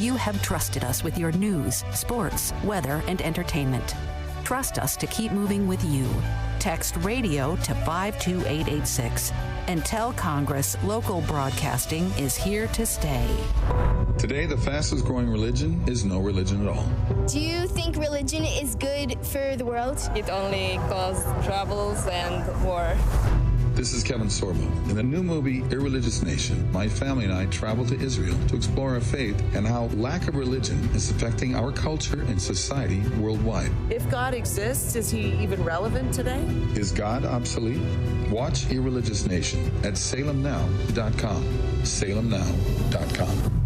You have trusted us with your news, sports, weather, and entertainment. Trust us to keep moving with you. Text radio to 52886 and tell Congress local broadcasting is here to stay. Today, the fastest growing religion is no religion at all. Do you think religion is good for the world? It only causes troubles and war. This is Kevin Sorbo. In the new movie, Irreligious Nation, my family and I traveled to Israel to explore our faith and how lack of religion is affecting our culture and society worldwide. If God exists, is he even relevant today? Is God obsolete? Watch Irreligious Nation at salemnow.com. salemnow.com.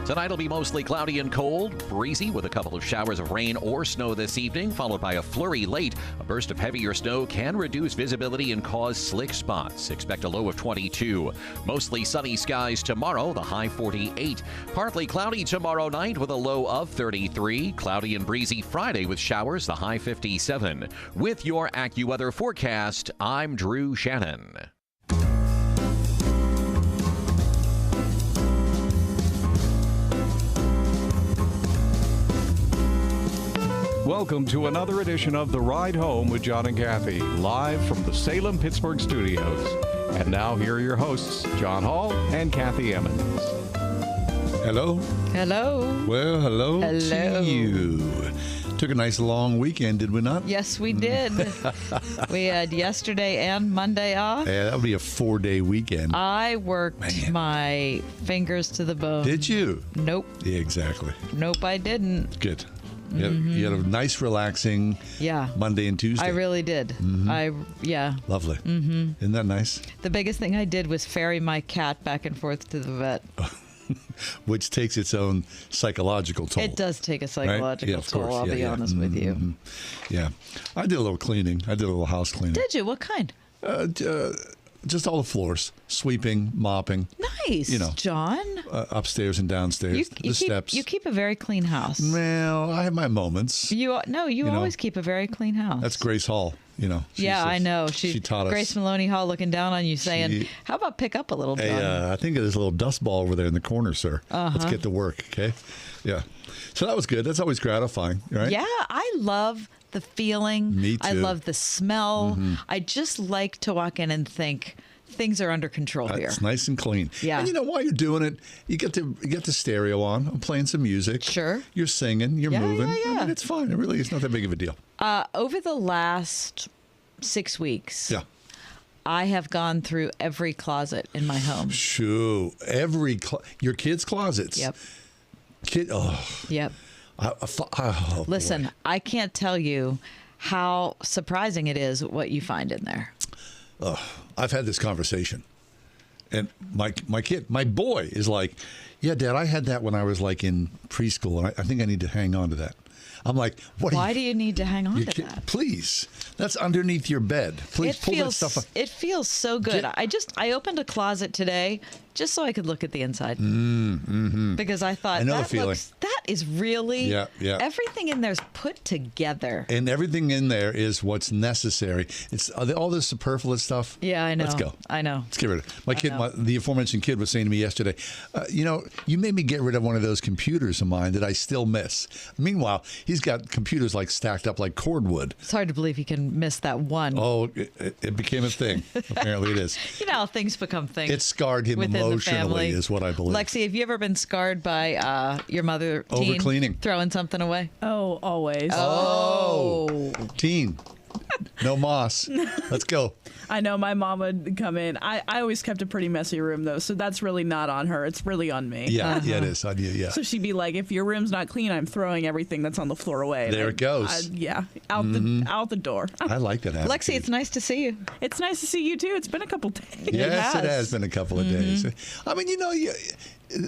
Tonight will be mostly cloudy and cold, breezy with a couple of showers of rain or snow this evening, followed by a flurry late. A burst of heavier snow can reduce visibility and cause slick spots. Expect a low of 22. Mostly sunny skies tomorrow, the high 48. Partly cloudy tomorrow night with a low of 33. Cloudy and breezy Friday with showers, the high 57. With your AccuWeather forecast, I'm Drew Shannon. Welcome to another edition of The Ride Home with John and Kathy, live from the Salem-Pittsburgh studios. And now here are your hosts, John Hall and Kathy Emmons. Hello. Hello. Well, hello Hello. to you. Took a nice long weekend, did we not? Yes, we did. We had yesterday and Monday off. Yeah, that would be a 4-day weekend. I worked my fingers to the bone. Did you? Nope. Yeah, exactly. Nope, I didn't. Good. You had a nice, relaxing Monday and Tuesday. I really did. Lovely. Isn't that nice? The biggest thing I did was ferry my cat back and forth to the vet. Which takes its own psychological toll. It does take a psychological right? toll, I'll be honest with you. Yeah. I did a little cleaning. I did a little house cleaning. Did you? What kind? Just all the floors, sweeping, mopping. Nice, John. Upstairs and downstairs, steps. You keep a very clean house. Well, I have my moments. You always keep a very clean house. That's Grace Hall, I know. She taught us. Grace Maloney Hall looking down on you saying, how about pick up a little, John? I think there's a little dust ball over there in the corner, sir. Let's get to work, okay? Yeah. So that was good. That's always gratifying, right? Yeah, I love the feeling. Me too. I love the smell. I just like to walk in and think things are under control here. It's nice and clean. Yeah. And while you're doing it, you get the stereo on. I'm playing some music. Sure. You're singing. You're moving. Yeah. I mean, it's fine. It's not that big of a deal. Over the last 6 weeks, Yeah. I have gone through every closet in my home. Shoo. Your kids' closets. Yep. Yep. Listen, boy. I can't tell you how surprising it is what you find in there. I've had this conversation, and my boy is like, "Yeah, Dad, I had that when I was like in preschool, and I think I need to hang on to that." I'm like, Why do you need to hang on to that? Please, that's underneath your bed. Please pull that stuff up. It feels so good. I opened a closet today just so I could look at the inside. Because I thought, I know the feeling. That is really, yeah. everything in there's put together. And everything in there is what's necessary. It's all this superfluous stuff. Yeah, I know. Let's go. I know. Let's get rid of it. My kid, the aforementioned kid, was saying to me yesterday, you made me get rid of one of those computers of mine that I still miss. Meanwhile, he's got computers like stacked up like cordwood. It's hard to believe he can miss that one. Oh, it became a thing. Apparently it is. You know how things become things. It scarred him emotionally, is what I believe. Lexi, have you ever been scarred by your mother, teen, overcleaning, throwing something away? Oh, always. Oh, teen. No moss. Let's go. I know my mom would come in. I always kept a pretty messy room, though, so that's really not on her. It's really on me. Yeah, it is on you, yeah. So she'd be like, if your room's not clean, I'm throwing everything that's on the floor away. There it goes. Out the door. I like that attitude. Lexi, it's nice to see you. It's nice to see you, too. It's been a couple days. Yes, it has been a couple of days. I mean,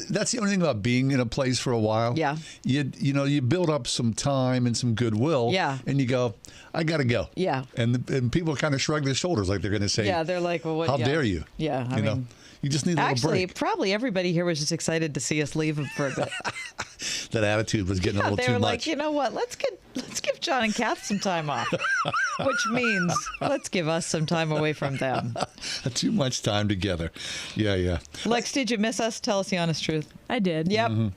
that's the only thing about being in a place for a while. Yeah. You build up some time and some goodwill. Yeah. And you go, I got to go. Yeah. And people kind of shrug their shoulders like they're going to say, yeah, they're like, well, what? How dare you? Yeah. I mean, you just need a little break. Actually, probably everybody here was just excited to see us leave for a bit. That attitude was getting a little too much. They were like, you know what? Let's let's give John and Kath some time off, which means let's give us some time away from them. Too much time together. Yeah. Lex, did you miss us? Tell us the honest truth. I did. Yep. Mm-hmm.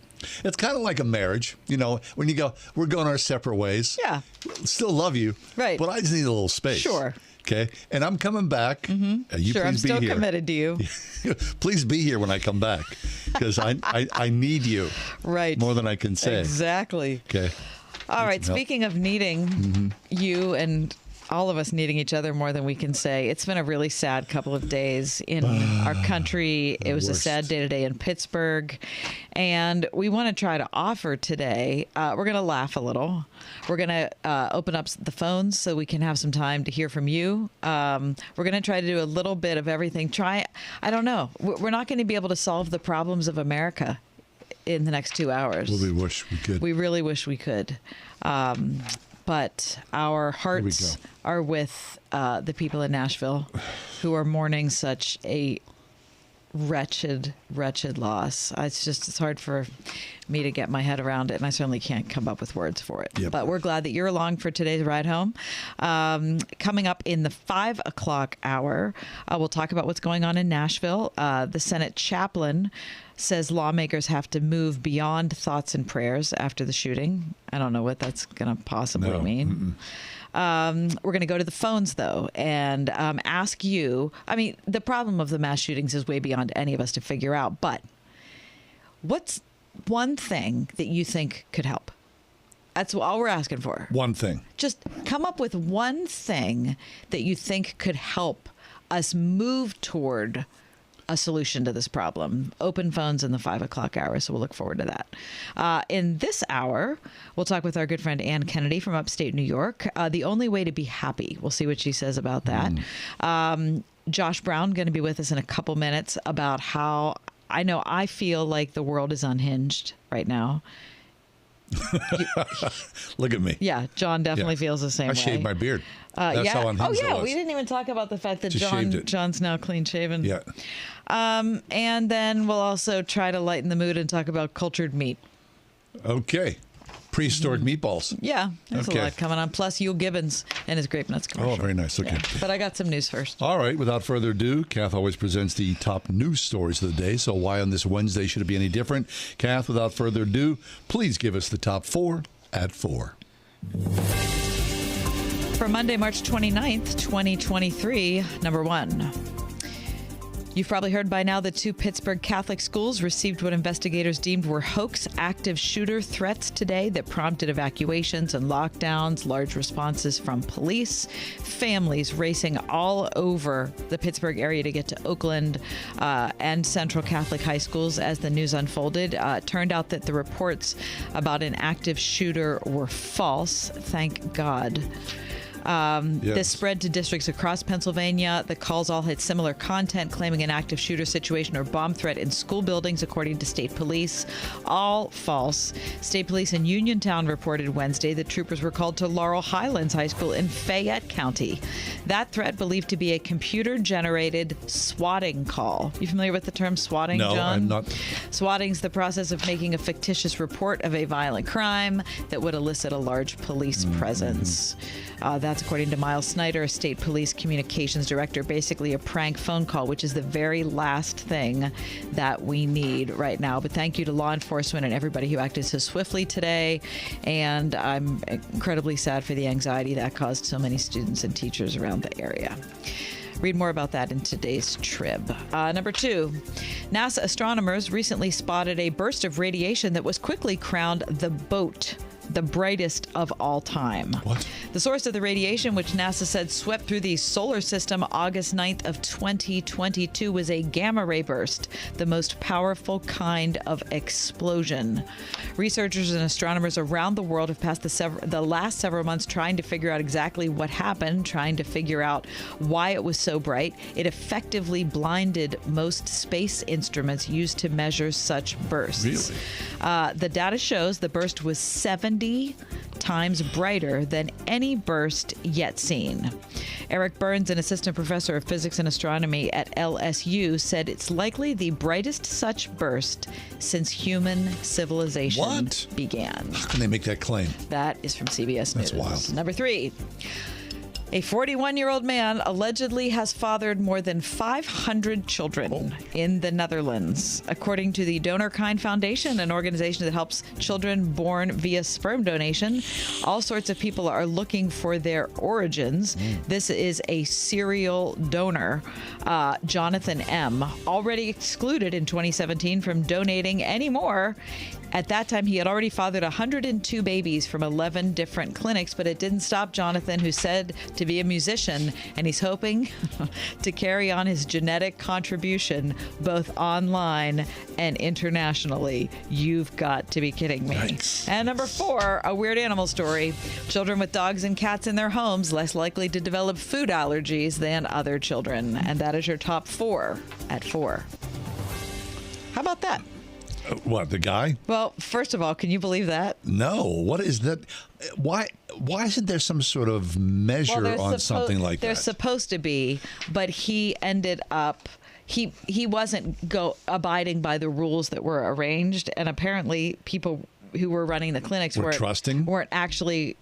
It's kind of like a marriage, when you go, we're going our separate ways. Yeah. Still love you. Right. But I just need a little space. Sure. Okay. And I'm coming back. Mm-hmm. You sure, please I'm be still here. committed to you. Please be here when I come back, because I need you. Right. More than I can say. Exactly. Okay. All right. Speaking of needing you and all of us needing each other more than we can say, it's been a really sad couple of days in our country. It was a sad day today in Pittsburgh. And we want to try to offer today, we're going to laugh a little. We're going to open up the phones so we can have some time to hear from you. We're going to try to do a little bit of everything. I don't know. We're not going to be able to solve the problems of America in the next 2 hours. Well, we wish we could. We really wish we could. But our hearts are with the people in Nashville who are mourning such a wretched loss. It's hard for me to get my head around it, and I certainly can't come up with words for it. Yep. But we're glad that you're along for today's ride home. Coming up in the 5 o'clock hour, we'll talk about what's going on in Nashville. The Senate chaplain says lawmakers have to move beyond thoughts and prayers after the shooting. I don't know what that's going to possibly mean. We're going to go to the phones, though, and ask you. I mean, the problem of the mass shootings is way beyond any of us to figure out. But what's one thing that you think could help? That's all we're asking for. One thing. Just come up with one thing that you think could help us move toward a solution to this problem. Open phones in the 5 o'clock hour, so we'll look forward to that. In this hour, we'll talk with our good friend Ann Kennedy from upstate New York. The only way to be happy. We'll see what she says about that. Josh Brown going to be with us in a couple minutes about how I feel like the world is unhinged right now. Look at me. Yeah, John definitely feels the same way. I shaved my beard. That's how unhinged it was. We didn't even talk about the fact that Just John's now clean shaven. Yeah. And then we'll also try to lighten the mood and talk about cultured meat. Okay. Prehistoric meatballs. Yeah, there's a lot coming on. Plus, Yul Gibbons and his grape nuts commercial. Oh, very nice. Okay. Yeah. But I got some news first. All right. Without further ado, Kath always presents the top news stories of the day. So why on this Wednesday should it be any different? Kath, without further ado, please give us the top 4 at 4. For Monday, March 29th, 2023, number 1. You've probably heard by now that 2 Pittsburgh Catholic schools received what investigators deemed were hoax active shooter threats today that prompted evacuations and lockdowns, large responses from police, families racing all over the Pittsburgh area to get to Oakland and Central Catholic high schools as the news unfolded. It turned out that the reports about an active shooter were false. Thank God. This spread to districts across Pennsylvania. The calls all had similar content, claiming an active shooter situation or bomb threat in school buildings, according to state police. All false. State police in Uniontown reported Wednesday that troopers were called to Laurel Highlands High School in Fayette County. That threat believed to be a computer-generated swatting call. You familiar with the term swatting, No, John? I'm not. Swatting's the process of making a fictitious report of a violent crime that would elicit a large police presence. That's according to Miles Snyder, a state police communications director. Basically a prank phone call, which is the very last thing that we need right now. But thank you to law enforcement and everybody who acted so swiftly today. And I'm incredibly sad for the anxiety that caused so many students and teachers around the area. Read more about that in today's Trib. Number 2, NASA astronomers recently spotted a burst of radiation that was quickly crowned the BOAT, the brightest of all time. What? The source of the radiation, which NASA said swept through the solar system August 9th of 2022, was a gamma ray burst, the most powerful kind of explosion. Researchers and astronomers around the world have passed the last several months trying to figure out exactly what happened, trying to figure out why it was so bright. It effectively blinded most space instruments used to measure such bursts. Really? The data shows the burst was 70 times brighter than any burst yet seen. Eric Burns, an assistant professor of physics and astronomy at LSU, said it's likely the brightest such burst since human civilization began. How can they make that claim? That is from CBS News. That's wild. Number 3. A 41-year-old man allegedly has fathered more than 500 children in the Netherlands. According to the DonorKind Foundation, an organization that helps children born via sperm donation, all sorts of people are looking for their origins. This is a serial donor, Jonathan M., already excluded in 2017 from donating anymore. At that time, he had already fathered 102 babies from 11 different clinics, but it didn't stop Jonathan, who said to be a musician, and he's hoping to carry on his genetic contribution both online and internationally. You've got to be kidding me. Nice. And number 4, a weird animal story. Children with dogs and cats in their homes less likely to develop food allergies than other children. And that is your top 4 at 4. How about that? What, the guy? Well, first of all, can you believe that? No. What is that? Why isn't there some sort of measure on something like that? There's supposed to be, but he ended up... He wasn't abiding by the rules that were arranged, and apparently people who were running the clinics weren't actually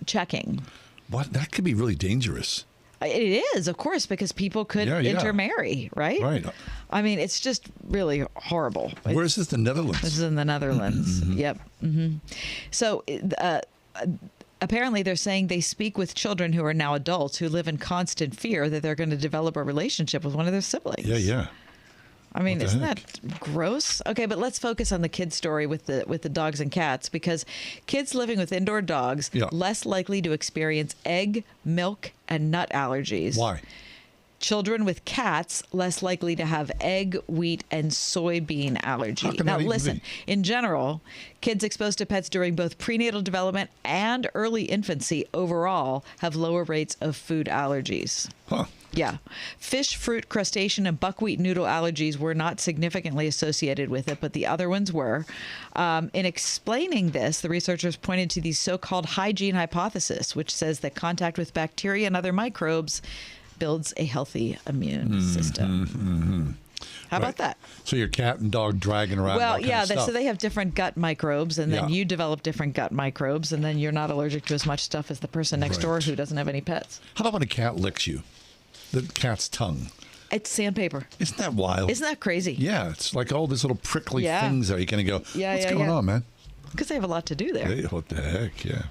checking. What? That could be really dangerous. It is, of course, because people could intermarry, right? Right. I mean, it's just really horrible. Where is this? The Netherlands? This is in the Netherlands. Yep. So apparently they're saying they speak with children who are now adults who live in constant fear that they're going to develop a relationship with one of their siblings. Yeah. I mean, isn't that gross? Okay, but let's focus on the kid story with the dogs and cats, because kids living with indoor dogs less likely to experience egg, milk, and nut allergies. Why? Children with cats less likely to have egg, wheat, and soybean allergy. Now, listen, in general, kids exposed to pets during both prenatal development and early infancy overall have lower rates of food allergies. Huh. Yeah. Fish, fruit, crustacean, and buckwheat noodle allergies were not significantly associated with it, but the other ones were. In explaining this, the researchers pointed to the so-called hygiene hypothesis, which says that contact with bacteria and other microbes builds a healthy immune system. How about that? So your cat and dog dragging around. Well, yeah, so they have different gut microbes, and then you develop different gut microbes, and then you're not allergic to as much stuff as the person next door who doesn't have any pets. How about when a cat licks you? The cat's tongue. It's sandpaper. Isn't that wild? Isn't that crazy? Yeah, it's like all these little prickly things there. You're going to go, what's going on, man? Because they have a lot to do there. Hey, what the heck, yeah.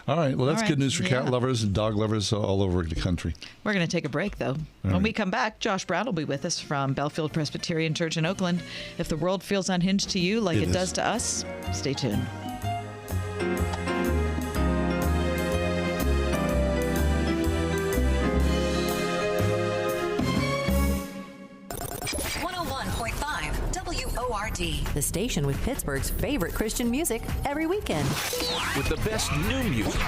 All right, well, that's good news for cat lovers and dog lovers all over the country. We're going to take a break, though. When we come back, Josh Brown will be with us from Bellefield Presbyterian Church in Oakland. If the world feels unhinged to you like it does to us, stay tuned. The station with Pittsburgh's favorite Christian music every weekend. With the best new music.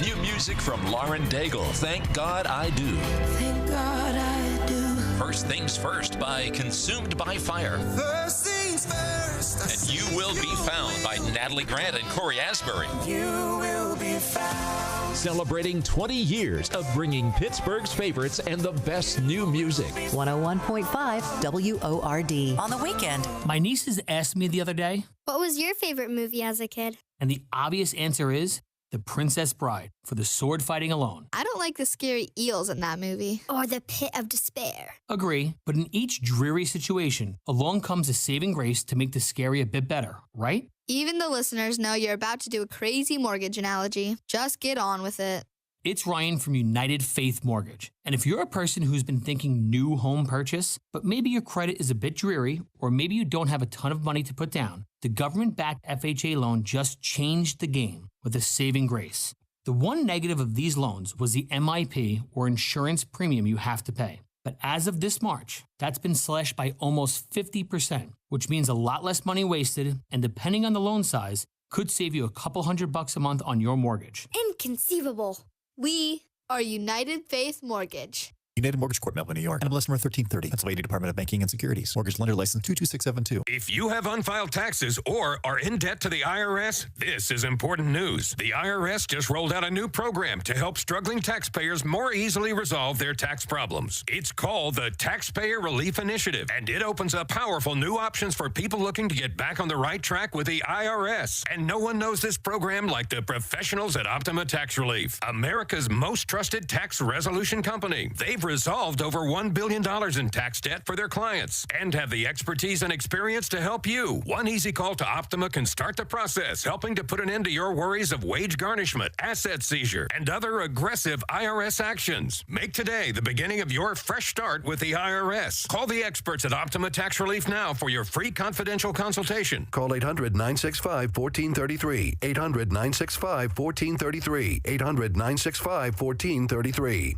New music from Lauren Daigle. Thank God I Do. Thank God I do. First Things First by Consumed by Fire. First things first. And You Will Be Found by Natalie Grant and Corey Asbury. You will be found. Celebrating 20 years of bringing Pittsburgh's favorites and the best new music. 101.5 WORD. On the weekend. My nieces asked me the other day, what was your favorite movie as a kid? And the obvious answer is The Princess Bride for the sword fighting alone. I don't like the scary eels in that movie. Or The Pit of Despair. Agree, but in each dreary situation, along comes a saving grace to make the scary a bit better, right? Even the listeners know you're about to do a crazy mortgage analogy. Just get on with it. It's Ryan from United Faith Mortgage. And if you're a person who's been thinking new home purchase, but maybe your credit is a bit dreary, or maybe you don't have a ton of money to put down, the government-backed FHA loan just changed the game with a saving grace. The one negative of these loans was the MIP, or insurance premium you have to pay. But as of this March, that's been slashed by almost 50%, which means a lot less money wasted, and depending on the loan size, could save you a couple $100 a month on your mortgage. Inconceivable. We are United Faith Mortgage. United Mortgage Corp, Melville, New York. NMLS number 1330. Pennsylvania Department of Banking and Securities. Mortgage lender license 22672. If you have unfiled taxes or are in debt to the IRS, this is important news. The IRS just rolled out a new program to help struggling taxpayers more easily resolve their tax problems. It's called the Taxpayer Relief Initiative, and it opens up powerful new options for people looking to get back on the right track with the IRS. And no one knows this program like the professionals at Optima Tax Relief, America's most trusted tax resolution company. They've resolved over $1 billion in tax debt for their clients and have the expertise and experience to help you. One easy call to Optima can start the process, helping to put an end to your worries of wage garnishment, asset seizure, and other aggressive IRS actions. Make today the beginning of your fresh start with the IRS. Call the experts at Optima Tax Relief now for your free confidential consultation. Call 800-965-1433. 800-965-1433. 800-965-1433.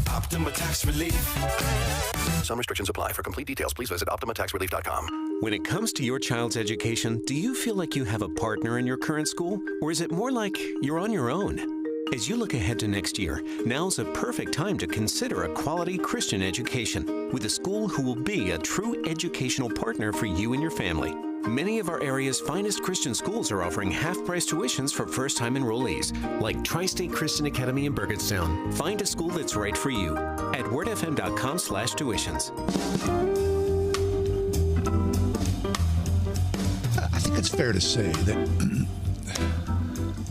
Optima Tax Relief. Some restrictions apply. For complete details, please visit OptimaTaxRelief.com. When it comes to your child's education, do you feel like you have a partner in your current school? Or is it more like you're on your own? As you look ahead to next year, now's a perfect time to consider a quality Christian education with a school who will be a true educational partner for you and your family. Many of our area's finest Christian schools are offering half-price tuitions for first-time enrollees, like Tri-State Christian Academy in Burgettstown. Find a school that's right for you at wordfm.com/tuitions. I think it's fair to say that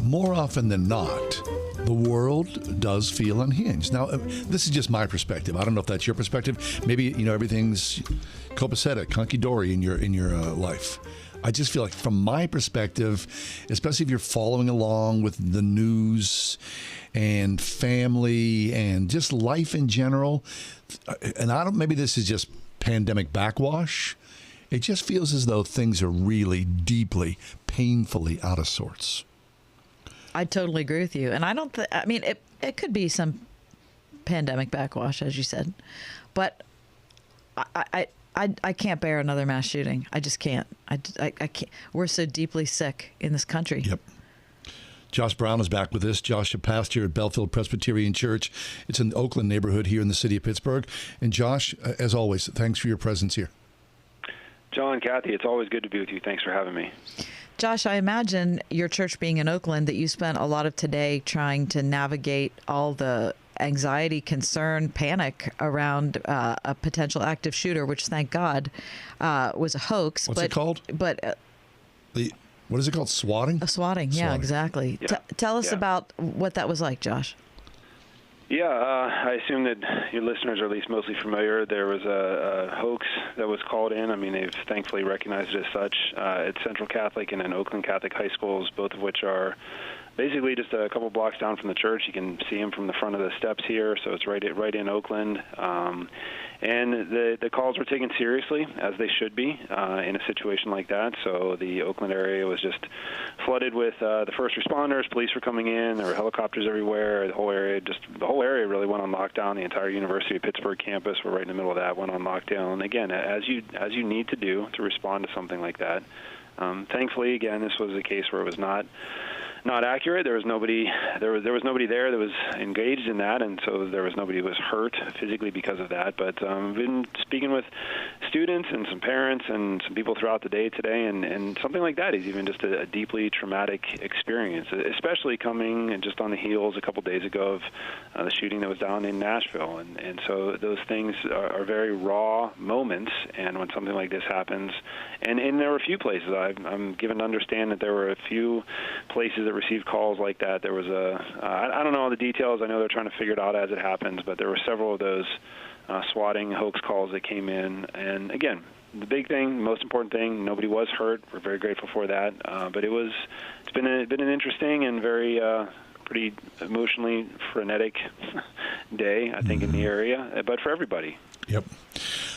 more often than not, the world does feel unhinged. Now, this is just my perspective. I don't know if that's your perspective. Maybe, everything's copacetic, hunky-dory in your life. I just feel like from my perspective, especially if you're following along with the news and family and just life in general, and maybe this is just pandemic backwash, it just feels as though things are really deeply, painfully out of sorts. I totally agree with you. And I don't it could be some pandemic backwash, as you said, but I can't bear another mass shooting. I just can't. I can't. We're so deeply sick in this country. Yep. Josh Brown is back with us. Josh, a pastor at Bellefield Presbyterian Church. It's in the Oakland neighborhood here in the city of Pittsburgh. And Josh, as always, thanks for your presence here. John, Kathy, it's always good to be with you. Thanks for having me. Josh, I imagine your church being in Oakland that you spent a lot of today trying to navigate all the anxiety, concern, panic around a potential active shooter, which, thank God, was a hoax. What's it called? But what is it called? Swatting? Swatting, yeah, exactly. Yeah. Tell us about what that was like, Josh. Yeah, I assume that your listeners are at least mostly familiar. There was a hoax that was called in. I mean, they've thankfully recognized it as such. It's Central Catholic and then Oakland Catholic high schools, both of which are basically just a couple blocks down from the church. You can see them from the front of the steps here, so it's right in Oakland. And the calls were taken seriously, as they should be, in a situation like that. So the Oakland area was just flooded with the first responders. Police were coming in. There were helicopters everywhere. The whole area really went on lockdown. The entire University of Pittsburgh campus, we're right in the middle of that, went on lockdown. And again, as you need to do to respond to something like that. Thankfully, again, this was a case where it was not accurate. There was nobody there that was engaged in that, and so there was nobody who was hurt physically because of that. But I've been speaking with students and some parents and some people throughout the day today, and something like that is even just a deeply traumatic experience, especially coming and just on the heels a couple days ago of the shooting that was down in Nashville. And so those things are very raw moments, and when something like this happens, and there were a few places, I'm given to understand that there were a few places that received calls like that. There was I don't know all the details. I know they're trying to figure it out as it happens, but there were several of those swatting hoax calls that came in. And again, the big thing, most important thing, nobody was hurt. We're very grateful for that. But it's been an interesting and very pretty emotionally frenetic day, I think, in the area, but for everybody. Yep.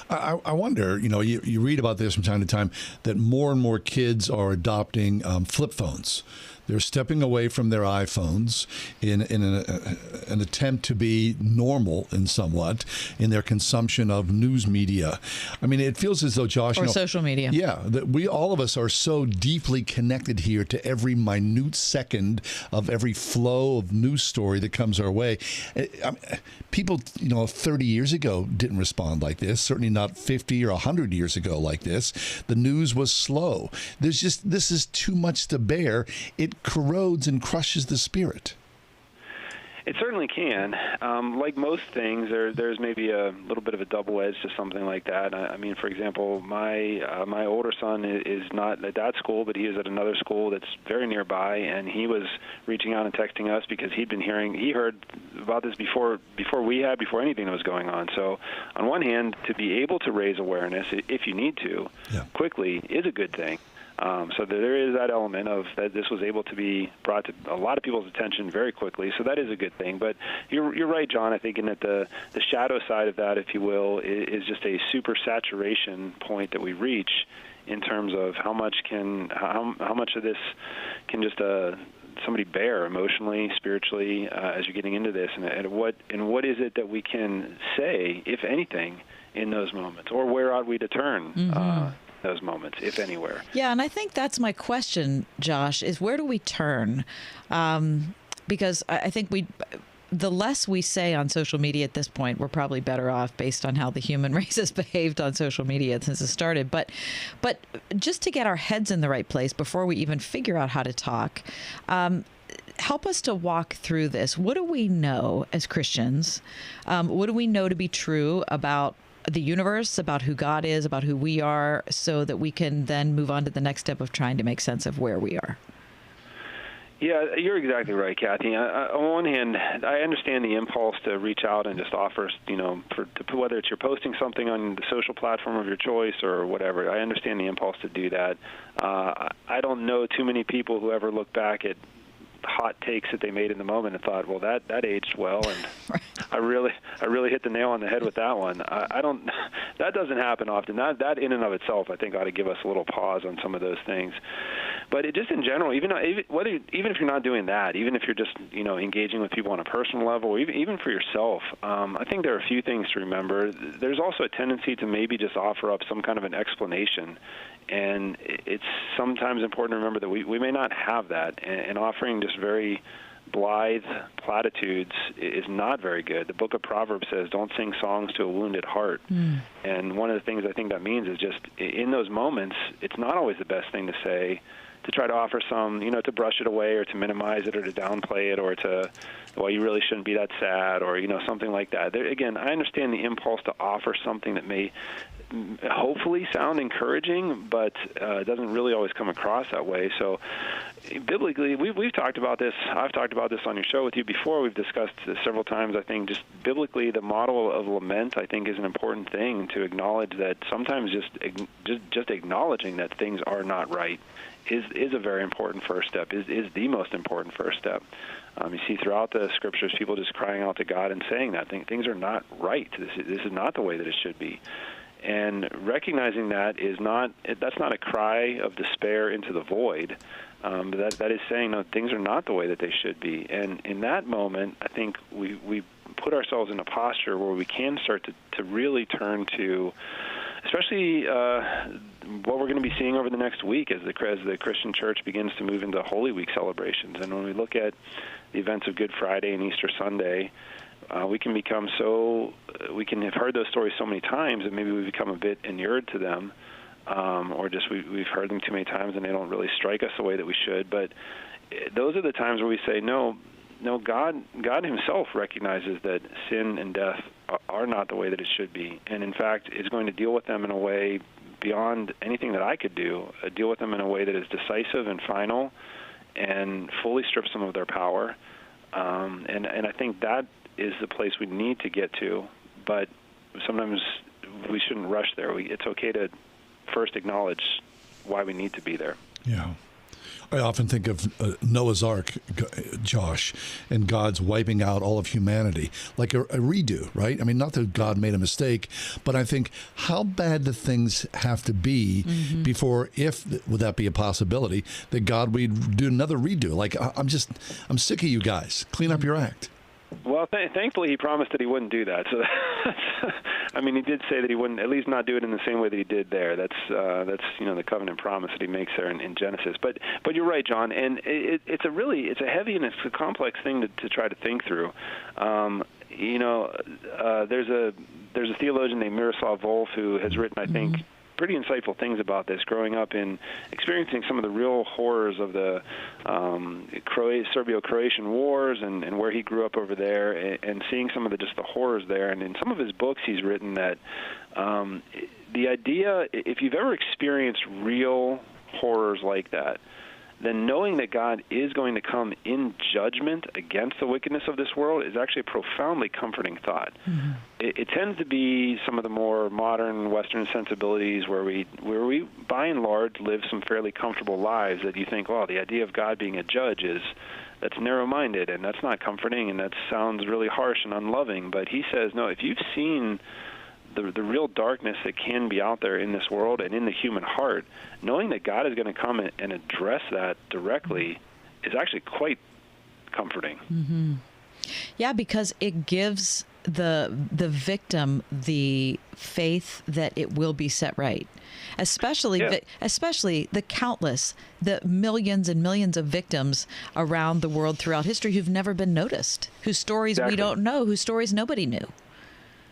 I wonder, you read about this from time to time, that more and more kids are adopting flip phones. They're stepping away from their iPhones in an attempt to be normal in somewhat in their consumption of news media. I mean, it feels as though, Josh, or social media. Yeah, that we all of us are so deeply connected here to every minute second of every flow of news story that comes our way. People, 30 years ago didn't respond like this. Certainly not 50 or 100 years ago like this. The news was slow. This is too much to bear. It corrodes and crushes the spirit. It certainly can. Like most things, there's maybe a little bit of a double edge to something like that. I mean, for example, my older son is not at that school, but he is at another school that's very nearby, and he was reaching out and texting us because he heard about this before anything was going on. So, on one hand, to be able to raise awareness, if you need to, quickly, is a good thing. So there is that element of that this was able to be brought to a lot of people's attention very quickly. So that is a good thing. But you're right, John. I think in that the shadow side of that, if you will, is just a super saturation point that we reach in terms of how much of this can just somebody bear emotionally, spiritually, as you're getting into this, and what is it that we can say, if anything, in those moments, or where ought we to turn? Those moments, if anywhere. Yeah, and I think that's my question, Josh, is where do we turn? Because I think the less we say on social media at this point, we're probably better off based on how the human race has behaved on social media since it started. But just to get our heads in the right place before we even figure out how to talk, help us to walk through this. What do we know as Christians? What do we know to be true about the universe, about who God is, about who we are, so that we can then move on to the next step of trying to make sense of where we are? Yeah, you're exactly right, Kathy. On one hand, I understand the impulse to reach out and just offer, whether it's you're posting something on the social platform of your choice or whatever. I understand the impulse to do that. I don't know too many people who ever look back at hot takes that they made in the moment and thought, well, that aged well, and right. I really hit the nail on the head with that one. That doesn't happen often. That in and of itself, I think, ought to give us a little pause on some of those things. But just in general, even if you're not doing that, even if you're just engaging with people on a personal level, or even for yourself, I think there are a few things to remember. There's also a tendency to maybe just offer up some kind of an explanation. And it's sometimes important to remember that we may not have that, and offering just very blithe platitudes is not very good. The book of Proverbs says, don't sing songs to a wounded heart. And one of the things I think that means is just in those moments, it's not always the best thing to say, to try to offer some, to brush it away or to minimize it or to downplay it or to, well, you really shouldn't be that sad or, something like that. Again, I understand the impulse to offer something that may hopefully sound encouraging, but it doesn't really always come across that way. So biblically, we've talked about this. I've talked about this on your show with you before. We've discussed this several times. I think just biblically, the model of lament, I think, is an important thing to acknowledge that sometimes just acknowledging that things are not right is a very important first step, is the most important first step. You see throughout the scriptures people just crying out to God and saying that things are not right. This is not the way that it should be. And recognizing that's not a cry of despair into the void. But that is saying, no, things are not the way that they should be. And in that moment, I think we put ourselves in a posture where we can start to really turn to, especially what we're going to be seeing over the next week as the Christian church begins to move into Holy Week celebrations. And when we look at the events of Good Friday and Easter Sunday, we can have heard those stories so many times that maybe we become a bit inured to them, or just we've heard them too many times and they don't really strike us the way that we should. But those are the times where we say, no, God himself recognizes that sin and death are not the way that it should be, and in fact is going to deal with them in a way beyond anything that I could do, deal with them in a way that is decisive and final and fully strips them of their power. And I think that is the place we need to get to, but sometimes we shouldn't rush there. It's okay to first acknowledge why we need to be there. Yeah. I often think of Noah's Ark, Josh, and God's wiping out all of humanity, like a redo, right? I mean, not that God made a mistake, but I think how bad do things have to be before, would that be a possibility, that God would do another redo? Like, I'm sick of you guys. Clean up your act. Well, thankfully, he promised that he wouldn't do that. So, I mean, he did say that he wouldn't, at least not do it in the same way that he did there. That's the covenant promise that he makes there in Genesis. But you're right, John, and it's a heavy and it's a complex thing to try to think through. There's a theologian named Miroslav Volf who has written, I think, pretty insightful things about this, growing up and experiencing some of the real horrors of the Serbio-Croatian wars and where he grew up over there, and seeing some of the horrors there. And in some of his books, he's written that the idea, if you've ever experienced real horrors like that, then knowing that God is going to come in judgment against the wickedness of this world is actually a profoundly comforting thought. It tends to be some of the more modern Western sensibilities where we by and large live some fairly comfortable lives that you think, well, the idea of God being a judge that's narrow-minded and that's not comforting and that sounds really harsh and unloving. But he says, no, if you've seen the real darkness that can be out there in this world and in the human heart, knowing that God is going to come and address that directly is actually quite comforting. Yeah, because it gives the victim the faith that it will be set right. Especially the millions and millions of victims around the world throughout history who've never been noticed, whose stories we don't know, whose stories nobody knew.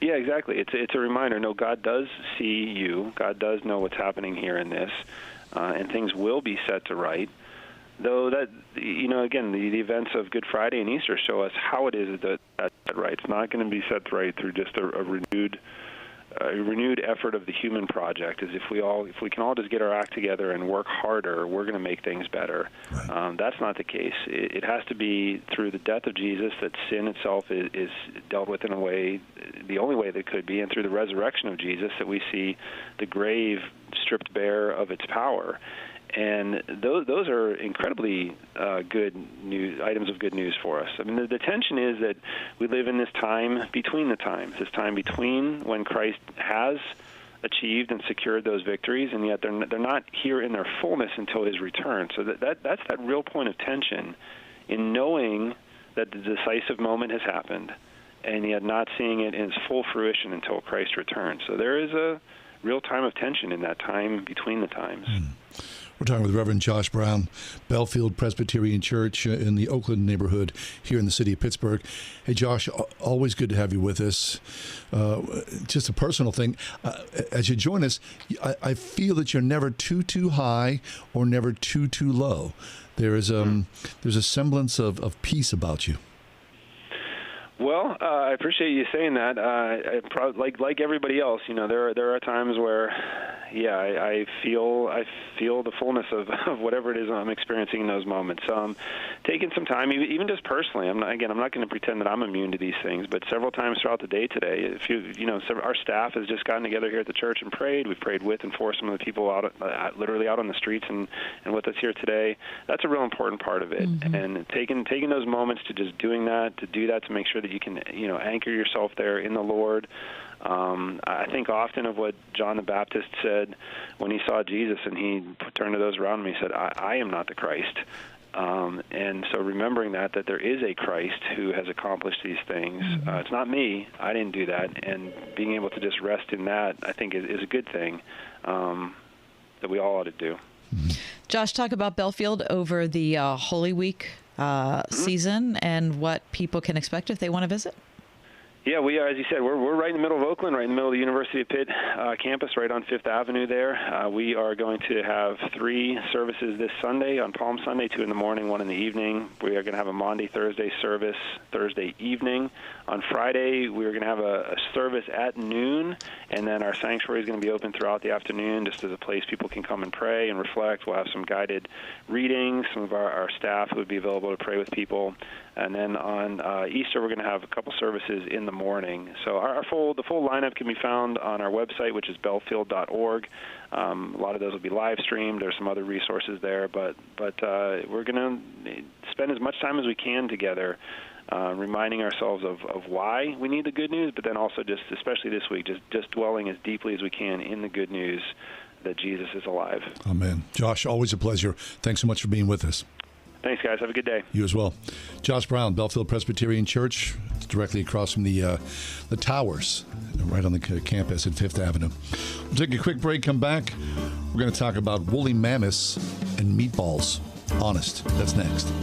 Yeah, exactly. It's a reminder. No, God does see you. God does know what's happening here in this, and things will be set to right. Though that, again, the events of Good Friday and Easter show us how it is that that's set right. It's not going to be set right through just a renewed effort of the human project. Is if we can all just get our act together and work harder, we're going to make things better. Right. That's not the case. It has to be through the death of Jesus that sin itself is dealt with in a way, the only way that could be, and through the resurrection of Jesus that we see the grave stripped bare of its power. And those are incredibly good news, items of good news for us. I mean, the tension is that we live in this time between the times, this time between when Christ has achieved and secured those victories, and yet they're not here in their fullness until his return. So that's that real point of tension in knowing that the decisive moment has happened, and yet not seeing it in its full fruition until Christ returns. So there is a real time of tension in that time between the times. We're talking with Rev Josh Brown, Bellefield Presbyterian Church in the Oakland neighborhood here in the city of Pittsburgh. Hey, Josh, always good to have you with us. Just a personal thing. As you join us, I feel that you're never too high or never too low. There's a semblance of peace about you. Well, I appreciate you saying that. Like everybody else, there are times where, I feel the fullness of whatever it is I'm experiencing in those moments. Taking some time, even just personally. I'm not going to pretend that I'm immune to these things, but several times throughout the day today, our staff has just gotten together here at the church and prayed. We've prayed with and for some of the people literally out on the streets and with us here today. That's a real important part of it. And taking those moments to just do that to make sure that you can, anchor yourself there in the Lord. I think often of what John the Baptist said when he saw Jesus, and he turned to those around him, he said, I am not the Christ. And so remembering that there is a Christ who has accomplished these things. It's not me. I didn't do that. And being able to just rest in that, I think, is a good thing that we all ought to do. Josh, talk about Bellefield over the Holy Week season and what people can expect if they want to visit. Yeah, we are, as you said, we're right in the middle of Oakland, right in the middle of the University of Pitt campus, right on Fifth Avenue there. We are going to have 3 services this Sunday, on Palm Sunday, 2 in the morning, 1 in the evening. We are going to have a Maundy, Thursday service Thursday evening. On Friday, we're going to have a service at noon, and then our sanctuary is going to be open throughout the afternoon just as a place people can come and pray and reflect. We'll have some guided readings. Some of our staff would be available to pray with people. And then on Easter, we're going to have a couple services in the morning. So the full lineup can be found on our website, which is bellefield.org. A lot of those will be live streamed. There's some other resources there, but we're going to spend as much time as we can together, reminding ourselves of why we need the good news, but then also just, especially this week, just dwelling as deeply as we can in the good news that Jesus is alive. Amen. Josh, always a pleasure. Thanks so much for being with us. Thanks, guys. Have a good day. You as well. Josh Brown, Bellefield Presbyterian Church. It's directly across from the towers, right on the campus at 5th Avenue. We'll take a quick break, come back. We're going to talk about woolly mammoths and meatballs. Honest. That's next.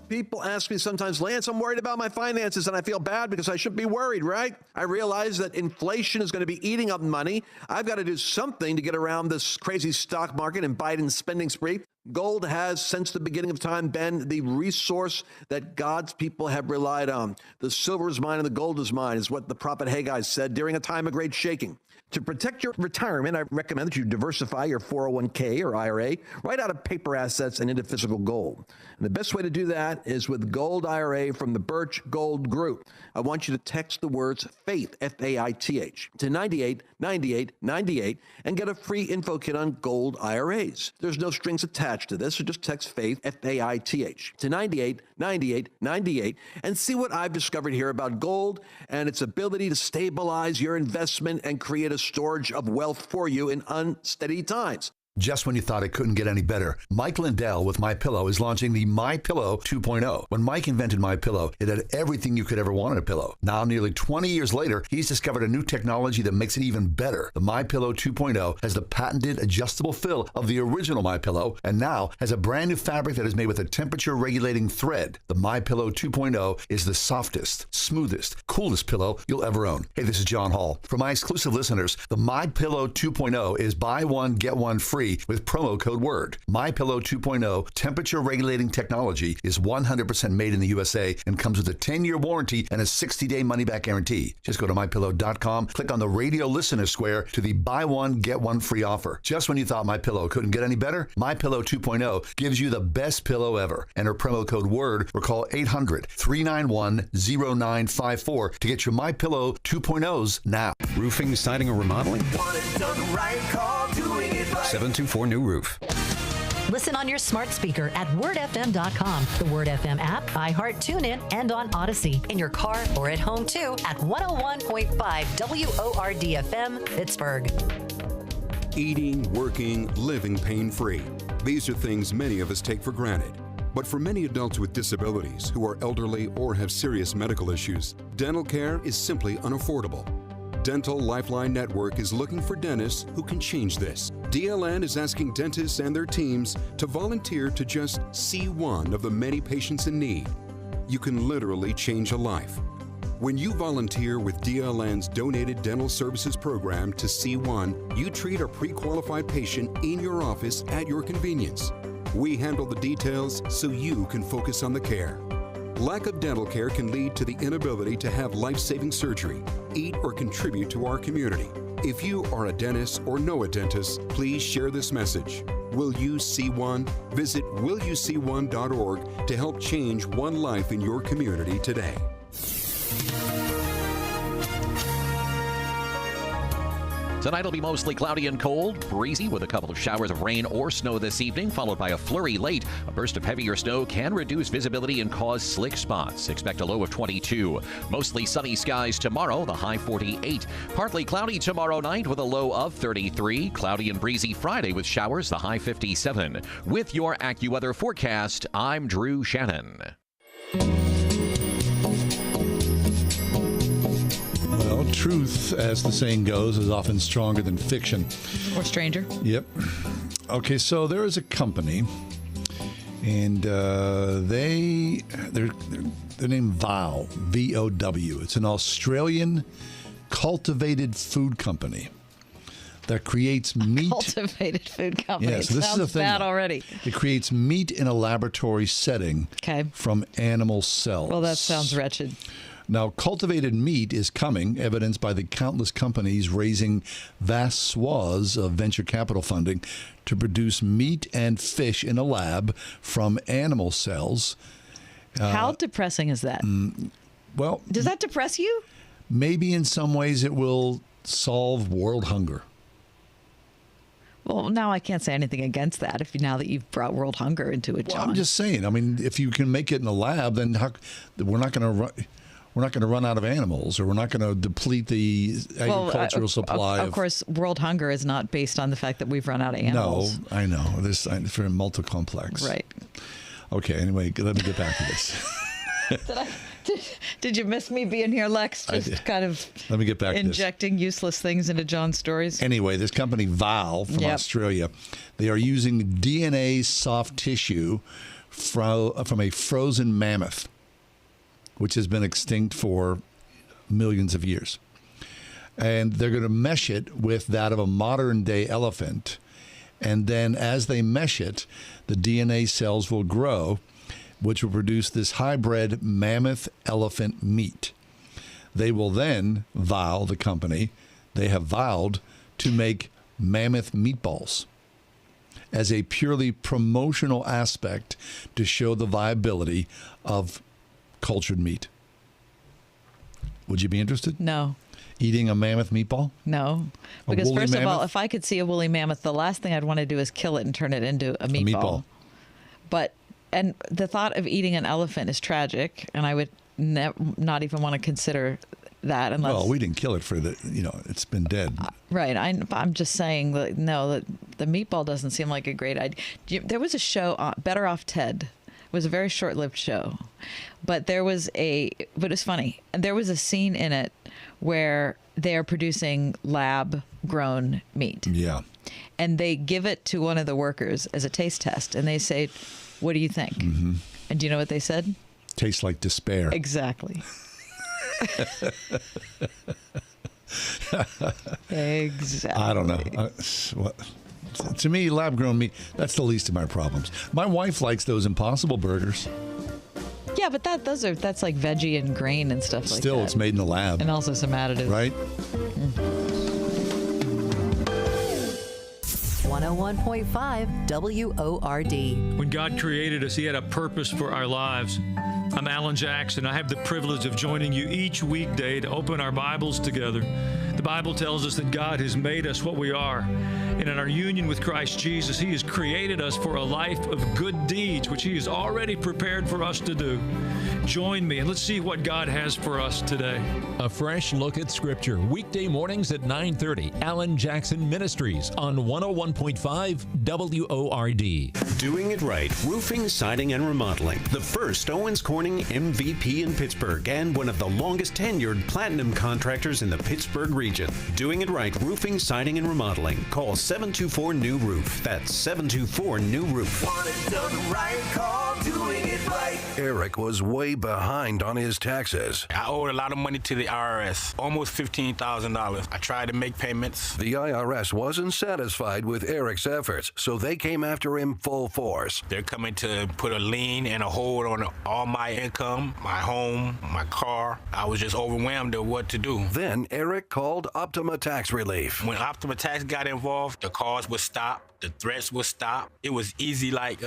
People ask me sometimes, Lance, I'm worried about my finances, and I feel bad because I shouldn't be worried, right? I realize that inflation is going to be eating up money. I've got to do something to get around this crazy stock market and Biden's spending spree. Gold has, since the beginning of time, been the resource that God's people have relied on. The silver is mine and the gold is mine, is what the prophet Haggai said during a time of great shaking. To protect your retirement, I recommend that you diversify your 401k or IRA right out of paper assets and into physical gold. And the best way to do that is with Gold IRA from the Birch Gold Group. I want you to text the words FAITH, F-A-I-T-H, to 989898 and get a free info kit on gold IRAs. There's no strings attached to this, so just text FAITH, F-A-I-T-H, to 989898 and see what I've discovered here about gold and its ability to stabilize your investment and create a storage of wealth for you in unsteady times. Just when you thought it couldn't get any better, Mike Lindell with MyPillow is launching the MyPillow 2.0. When Mike invented MyPillow, it had everything you could ever want in a pillow. Now, nearly 20 years later, he's discovered a new technology that makes it even better. The MyPillow 2.0 has the patented adjustable fill of the original MyPillow and now has a brand new fabric that is made with a temperature-regulating thread. The MyPillow 2.0 is the softest, smoothest, coolest pillow you'll ever own. Hey, this is John Hall. For my exclusive listeners, the MyPillow 2.0 is buy one, get one free with promo code WORD. MyPillow 2.0 temperature-regulating technology is 100% made in the USA and comes with a 10-year warranty and a 60-day money-back guarantee. Just go to MyPillow.com, click on the radio listener square to the buy one, get one free offer. Just when you thought MyPillow couldn't get any better, MyPillow 2.0 gives you the best pillow ever. Enter promo code WORD or call 800-391-0954 to get your MyPillow 2.0s now. Roofing, siding, or remodeling? Want it done right, call doing it right. 724 New Roof. Listen on your smart speaker at wordfm.com, the Word FM app, iHeart, TuneIn, and on Odyssey. In your car or at home, too, at 101.5 WORD-FM, Pittsburgh. Eating, working, living pain-free. These are things many of us take for granted. But for many adults with disabilities who are elderly or have serious medical issues, dental care is simply unaffordable. Dental Lifeline Network is looking for dentists who can change this. DLN is asking dentists and their teams to volunteer to just see one of the many patients in need. You can literally change a life. When you volunteer with DLN's Donated Dental Services program to see one, you treat a pre-qualified patient in your office at your convenience. We handle the details so you can focus on the care. Lack of dental care can lead to the inability to have life-saving surgery, eat, or contribute to our community. If you are a dentist or know a dentist, please share this message. Will you see one? Visit willyouseeone.org to help change one life in your community today. Tonight will be mostly cloudy and cold, breezy with a couple of showers of rain or snow this evening, followed by a flurry late. A burst of heavier snow can reduce visibility and cause slick spots. Expect a low of 22. Mostly sunny skies tomorrow, the high 48. Partly cloudy tomorrow night with a low of 33. Cloudy and breezy Friday with showers, the high 57. With your AccuWeather forecast, I'm Drew Shannon. Well, truth, as the saying goes, is often stronger than fiction. Or stranger. Yep. Okay, so there is a company, and they're named VOW, V-O-W. It's an Australian cultivated food company that creates meat. Cultivated food company. Yeah, so it this sounds is the thing. bad already. It creates meat in a laboratory setting from animal cells. Well, that sounds wretched. Now, cultivated meat is coming, evidenced by the countless companies raising vast swaths of venture capital funding to produce meat and fish in a lab from animal cells. How depressing is that? Well, does that depress you? Maybe in some ways it will solve world hunger. Well, now I can't say anything against that. Now that you've brought world hunger into it, John. Well, I'm just saying. I mean, if you can make it in the lab, then we're not going to run out of animals, or we're not going to deplete the agricultural supply. Of course, world hunger is not based on the fact that we've run out of animals. No, I know. This is very multi-complex. Right. Okay. Anyway, let me get back to this. Did you miss me being here, Lex? Just kind of let me get back injecting useless things into John's stories. Anyway, this company Val from Australia, they are using DNA soft tissue from a frozen mammoth, which has been extinct for millions of years. And they're going to mesh it with that of a modern day elephant. And then as they mesh it, the DNA cells will grow, which will produce this hybrid mammoth elephant meat. They will then vow, the company, they have vowed to make mammoth meatballs as a purely promotional aspect to show the viability of cultured meat. Would you be interested? No. Eating a mammoth meatball? No. Because first of all, if I could see a woolly mammoth, the last thing I'd want to do is kill it and turn it into a meatball. And the thought of eating an elephant is tragic, and I would not even want to consider that unless... Well, we didn't kill it for it's been dead. Right. I'm just saying that, no, the meatball doesn't seem like a great idea. There was a show, Better Off Ted. It was a very short-lived show, but it was funny. And there was a scene in it where they're producing lab-grown meat. Yeah. And they give it to one of the workers as a taste test, and they say, "What do you think?" Mm-hmm. And do you know what they said? Tastes like despair. Exactly. Exactly. I don't know. To me, lab-grown meat, that's the least of my problems. My wife likes those Impossible burgers. Yeah, but that's like veggie and grain and stuff like that. Still, it's made in the lab. And also some additives. Right? 101.5 WORD. When God created us, He had a purpose for our lives. I'm Alan Jackson. I have the privilege of joining you each weekday to open our Bibles together. The Bible tells us that God has made us what we are. And in our union with Christ Jesus, He has created us for a life of good deeds, which He has already prepared for us to do. Join me and let's see what God has for us today. A fresh look at Scripture, weekday mornings at 9:30. Alan Jackson Ministries on 101.5 WORD. Doing it right, roofing, siding, and remodeling. The first Owens Corning MVP in Pittsburgh and one of the longest tenured platinum contractors in the Pittsburgh region. Doing it right, roofing, siding, and remodeling. Call 724-NEW-ROOF. That's 724-NEW-ROOF. Want it done right, call Doing It Right. Eric was way behind on his taxes. I owed a lot of money to the IRS, almost $15,000. I tried to make payments. The IRS wasn't satisfied with Eric's efforts, so they came after him full force. They're coming to put a lien and a hold on all my income, my home, my car. I was just overwhelmed at what to do. Then Eric called Optima Tax Relief. When Optima Tax got involved, the calls would stop, the threats would stop. It was easy like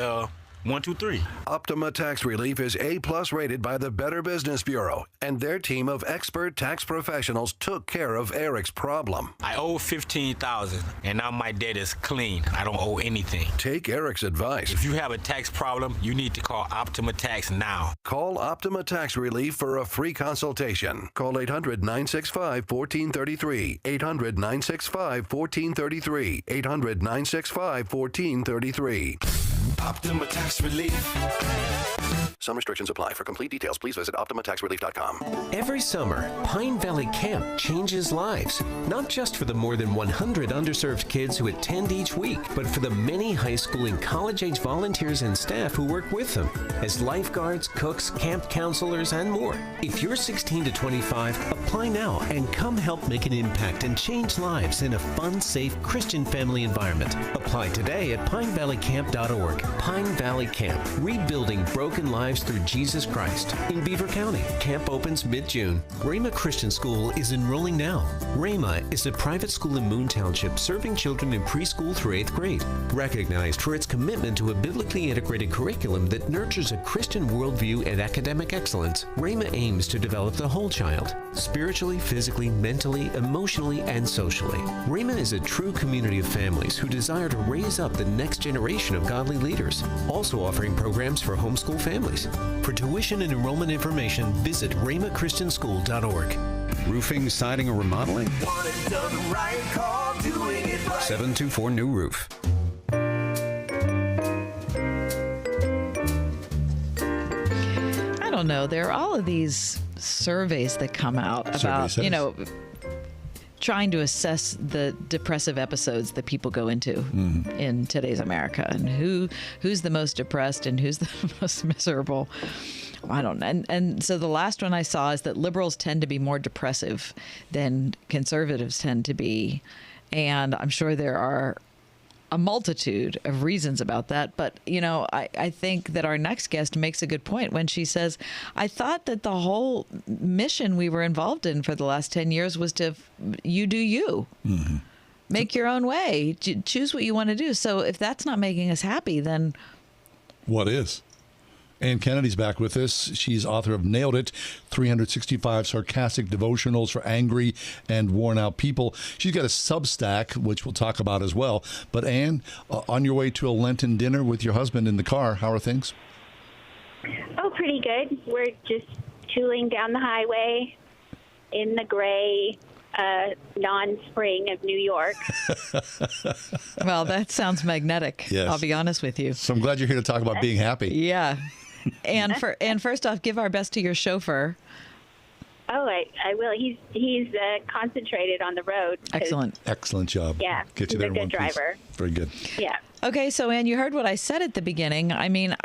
1, 2, 3. Optima Tax Relief is A+ rated by the Better Business Bureau, and their team of expert tax professionals took care of Eric's problem. I owe $15,000, and now my debt is clean. I don't owe anything. Take Eric's advice. If you have a tax problem, you need to call Optima Tax now. Call Optima Tax Relief for a free consultation. Call 800-965-1433. 800-965-1433. 800-965-1433. Optima Tax Relief. Some restrictions apply. For complete details, please visit OptimaTaxRelief.com. Every summer, Pine Valley Camp changes lives, not just for the more than 100 underserved kids who attend each week, but for the many high school and college-age volunteers and staff who work with them as lifeguards, cooks, camp counselors, and more. If you're 16 to 25, apply now and come help make an impact and change lives in a fun, safe Christian family environment. Apply today at pinevalleycamp.org. Pine Valley Camp, rebuilding broken lives lives through Jesus Christ. In Beaver County, camp opens mid-June. Rhema Christian School is enrolling now. Rhema is a private school in Moon Township serving children in preschool through 8th grade. Recognized for its commitment to a biblically integrated curriculum that nurtures a Christian worldview and academic excellence, Rhema aims to develop the whole child, spiritually, physically, mentally, emotionally, and socially. Rhema is a true community of families who desire to raise up the next generation of godly leaders, also offering programs for homeschool families. For tuition and enrollment information, visit rhemachristianschool.org. Roofing, siding, or remodeling? Want it done right, call doing it right. 724 New Roof. I don't know. There are all of these surveys that come out about, trying to assess the depressive episodes that people go into in today's America, and who's the most depressed and who's the most miserable. I don't know. And so the last one I saw is that liberals tend to be more depressive than conservatives tend to be. And I'm sure there are a multitude of reasons about that. But, I think that our next guest makes a good point when she says, I thought that the whole mission we were involved in for the last 10 years was to you do you. Mm-hmm. Make your own way. Choose what you want to do. So if that's not making us happy, then what is? Ann Kennedy's back with us. She's author of Nailed It, 365 Sarcastic Devotionals for Angry and Worn Out People. She's got a Substack, which we'll talk about as well. But Ann, on your way to a Lenten dinner with your husband in the car, how are things? Oh, pretty good. We're just tooling down the highway in the gray non-spring of New York. Well, that sounds magnetic. Yes. I'll be honest with you. So I'm glad you're here to talk about being happy. Yeah. And first off, give our best to your chauffeur. Oh, I will. He's concentrated on the road. Excellent job. Yeah, Get you he's there a in good one piece. driver. Very good. Yeah. Okay, so Ann, you heard what I said at the beginning. I mean,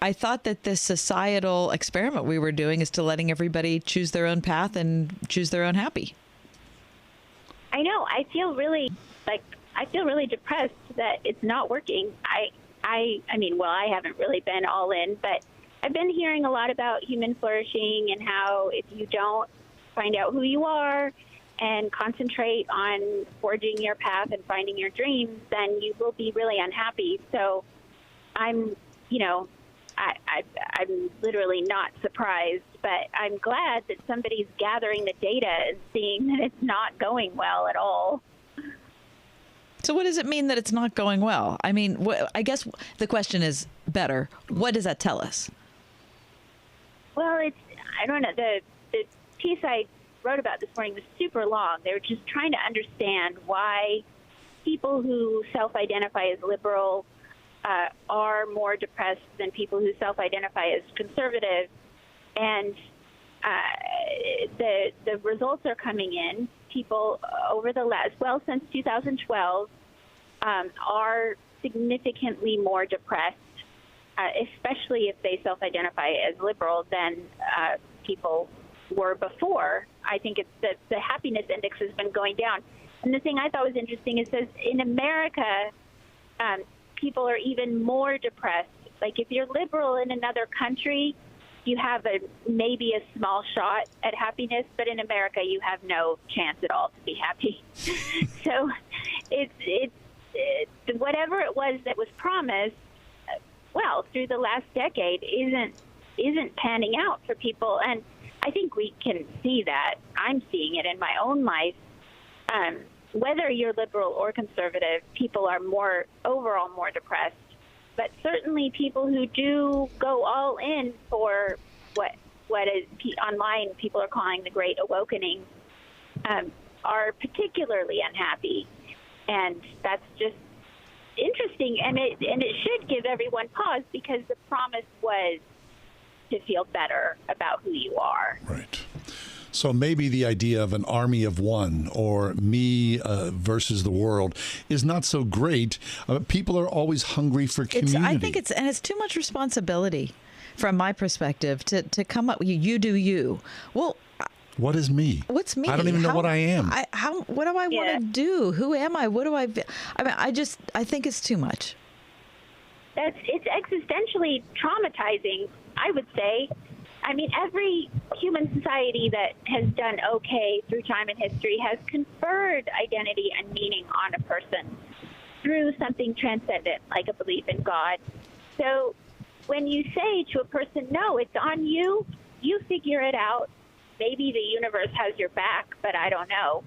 I thought that this societal experiment we were doing is to letting everybody choose their own path and choose their own happy. I know. I feel really depressed that it's not working. I haven't really been all in, but I've been hearing a lot about human flourishing and how if you don't find out who you are and concentrate on forging your path and finding your dreams, then you will be really unhappy. So I'm literally not surprised, but I'm glad that somebody's gathering the data and seeing that it's not going well at all. So what does it mean that it's not going well? I mean, I guess the question is better. What does that tell us? Well, I don't know. The piece I wrote about this morning was super long. They were just trying to understand why people who self-identify as liberal are more depressed than people who self-identify as conservative. And the results are coming in. People since 2012 are significantly more depressed, especially if they self-identify as liberal than people were before. I think it's the happiness index has been going down. And the thing I thought was interesting is that in America, people are even more depressed. Like if you're liberal in another country, you have maybe a small shot at happiness, but in America, you have no chance at all to be happy. So it's whatever it was that was promised, through the last decade isn't panning out for people. And I think we can see that. I'm seeing it in my own life. Whether you're liberal or conservative, people are overall more depressed. But certainly people who do go all in for what is online people are calling the Great Awakening are particularly unhappy. And that's just interesting. And it should give everyone pause, because the promise was to feel better about who you are. Right. So maybe the idea of an army of one, or me versus the world, is not so great. People are always hungry for community. I think it's too much responsibility, from my perspective, to come up with you do you. Well, what is me? What's me? I don't even know what I am. What do I want to do? Who am I? What do I? I think it's too much. It's existentially traumatizing I would say, I mean, every human society that has done okay through time and history has conferred identity and meaning on a person through something transcendent, like a belief in God. So when you say to a person, no, it's on you, you figure it out. Maybe the universe has your back, but I don't know.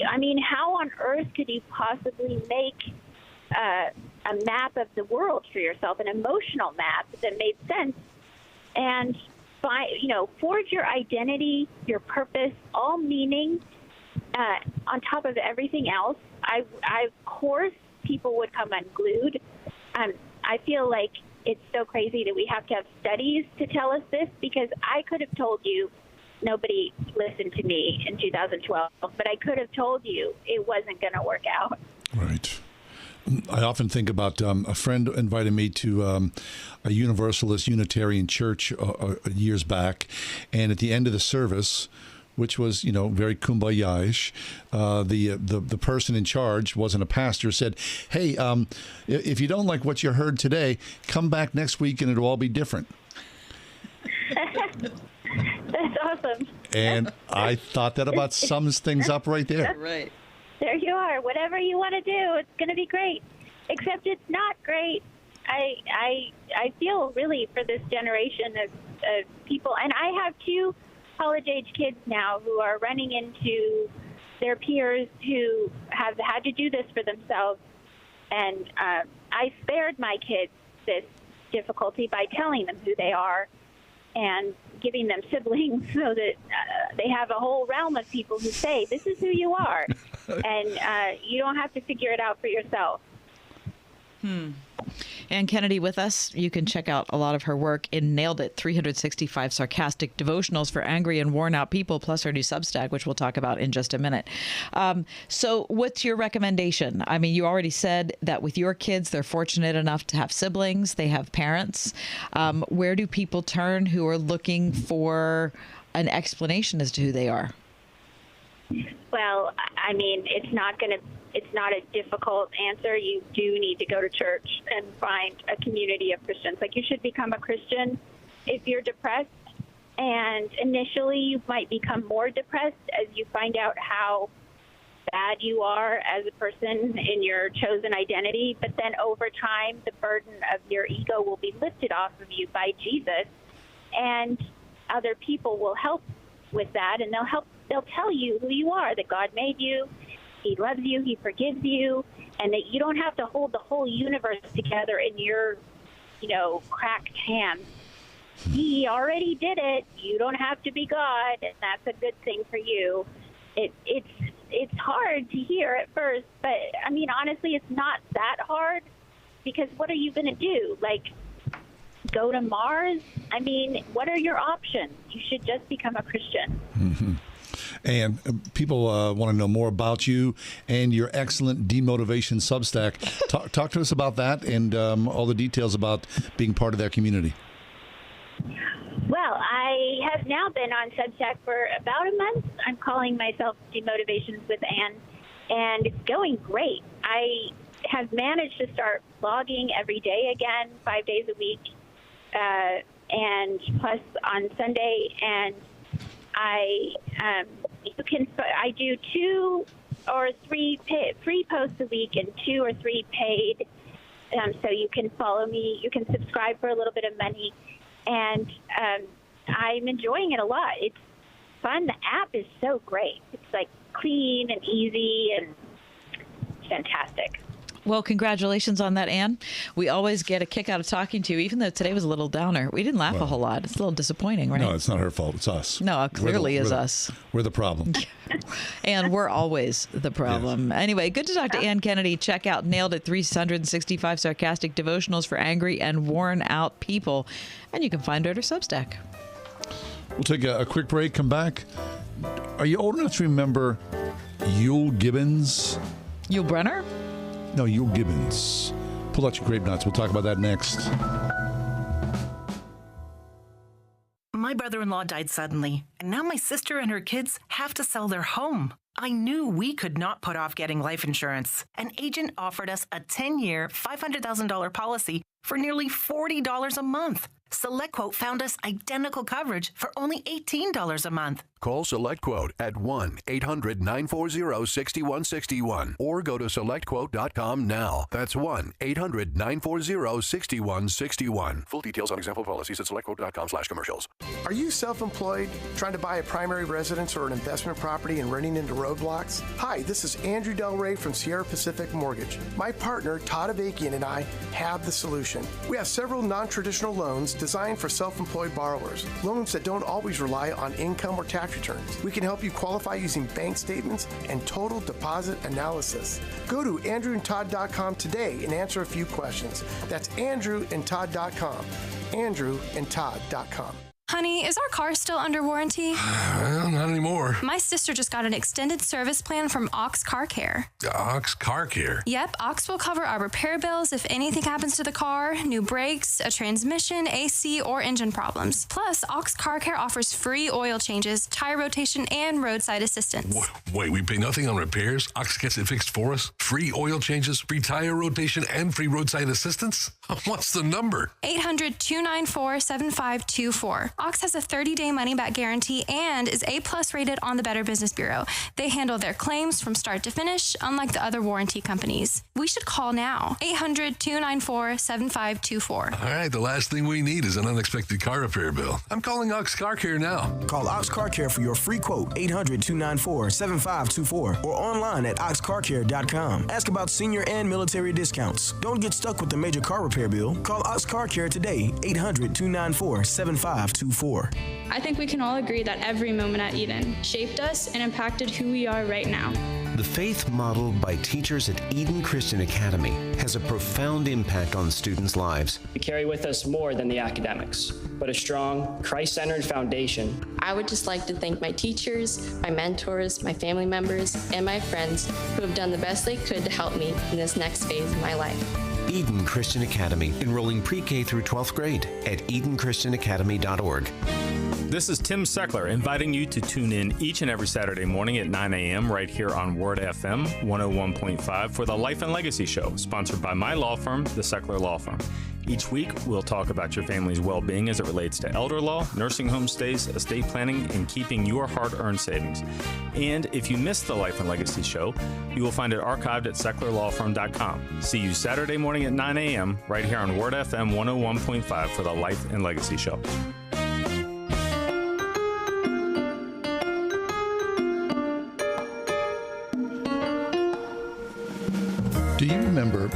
I mean, how on earth could you possibly make a map of the world for yourself, an emotional map that made sense, and forge your identity, your purpose, all meaning on top of everything else? Of course, people would come unglued. I feel like it's so crazy that we have to have studies to tell us this, because I could have told you, nobody listened to me in 2012, but I could have told you it wasn't going to work out. Right. I often think about a friend invited me to a Universalist Unitarian church years back, and at the end of the service, which was, very kumbaya-ish, the person in charge, wasn't a pastor, said, hey, if you don't like what you heard today, come back next week and it'll all be different. That's awesome. And I thought that about sums things up right there. Right. There you are. Whatever you want to do, it's going to be great. Except it's not great. I feel really for this generation of people. And I have 2 college-age kids now who are running into their peers who have had to do this for themselves. And I spared my kids this difficulty by telling them who they are and giving them siblings so that they have a whole realm of people who say, this is who you are. And you don't have to figure it out for yourself. Ann Kennedy with us. You can check out a lot of her work in Nailed It, 365 Sarcastic Devotionals for Angry and Worn Out People, plus her new Substack, which we'll talk about in just a minute. So what's your recommendation? I mean, you already said that with your kids, they're fortunate enough to have siblings. They have parents. Where do people turn who are looking for an explanation as to who they are? Well, I mean, it's not a difficult answer. You do need to go to church and find a community of Christians. Like, you should become a Christian if you're depressed. And initially, you might become more depressed as you find out how bad you are as a person in your chosen identity. But then over time, the burden of your ego will be lifted off of you by Jesus. And other people will help with that, and they'll tell you who you are, that God made you, He loves you, He forgives you, and that you don't have to hold the whole universe together in your, cracked hands. He already did it. You don't have to be God, and that's a good thing for you. It's hard to hear at first, but, I mean, honestly, it's not that hard, because what are you going to do? Like, go to Mars? I mean, what are your options? You should just become a Christian. Mm-hmm. And people want to know more about you and your excellent demotivation Substack. Talk to us about that and all the details about being part of that community. Well, I have now been on Substack for about a month. I'm calling myself Demotivations with Ann, and it's going great. I have managed to start blogging every day again, 5 days a week, and plus on Sunday. And I do 2 or 3 free posts a week and 2 or 3 paid. So you can follow me. You can subscribe for a little bit of money. And I'm enjoying it a lot. It's fun. The app is so great. It's like clean and easy and fantastic. Well, congratulations on that, Ann. We always get a kick out of talking to you, even though today was a little downer. We didn't laugh a whole lot. It's a little disappointing, right? No, it's not her fault. It's us. No, it clearly is us. We're the problem. And we're always the problem. Yes. Anyway, good to talk to Ann Kennedy. Check out Nailed It, 365 Sarcastic Devotionals for Angry and Worn Out People. And you can find her at her Substack. We'll take a quick break, come back. Are you old enough to remember Yul Gibbons? Yul Brynner? No, Yul Gibbons. Pull out your grape nuts. We'll talk about that next. My brother-in-law died suddenly, and now my sister and her kids have to sell their home. I knew we could not put off getting life insurance. An agent offered us a 10-year, $500,000 policy for nearly $40 a month. SelectQuote found us identical coverage for only $18 a month. Call SelectQuote at 1-800-940-6161 or go to SelectQuote.com now. That's 1-800-940-6161. Full details on example policies at SelectQuote.com/commercials. Are you self-employed, trying to buy a primary residence or an investment property and running into roadblocks? Hi, this is Andrew Del Rey from Sierra Pacific Mortgage. My partner, Todd Avakian, and I have the solution. We have several non-traditional loans designed for self-employed borrowers, loans that don't always rely on income or tax returns. We can help you qualify using bank statements and total deposit analysis. Go to andrewandtodd.com today and answer a few questions. That's andrewandtodd.com. andrewandtodd.com. Honey, is our car still under warranty? Well, not anymore. My sister just got an extended service plan from Ox Car Care. Ox Car Care? Yep, Ox will cover our repair bills if anything happens to the car, new brakes, a transmission, AC, or engine problems. Plus, Ox Car Care offers free oil changes, tire rotation, and roadside assistance. Wait, we pay nothing on repairs? Ox gets it fixed for us? Free oil changes, free tire rotation, and free roadside assistance? What's the number? 800-294-7524. Ox has a 30-day money-back guarantee and is A+ rated on the Better Business Bureau. They handle their claims from start to finish, unlike the other warranty companies. We should call now. 800-294-7524. All right, the last thing we need is an unexpected car repair bill. I'm calling Ox Car Care now. Call Ox Car Care for your free quote, 800-294-7524, or online at oxcarcare.com. Ask about senior and military discounts. Don't get stuck with the major car repair bill. Call Ox Car Care today, 800-294-7524. I think we can all agree that every moment at Eden shaped us and impacted who we are right now. The faith modeled by teachers at Eden Christian Academy has a profound impact on students' lives. We carry with us more than the academics, but a strong, Christ-centered foundation. I would just like to thank my teachers, my mentors, my family members, and my friends who have done the best they could to help me in this next phase of my life. Eden Christian Academy, enrolling pre-K through 12th grade at edenchristianacademy.org. This is Tim Seckler inviting you to tune in each and every Saturday morning at 9 a.m. right here on Word FM 101.5 for the Life and Legacy Show, sponsored by my law firm, the Seckler Law Firm. Each week, we'll talk about your family's well-being as it relates to elder law, nursing home stays, estate planning, and keeping your hard-earned savings. And if you missed the Life and Legacy Show, you will find it archived at secklerlawfirm.com. See you Saturday morning at 9 a.m. right here on Word FM 101.5 for the Life and Legacy Show. Do you remember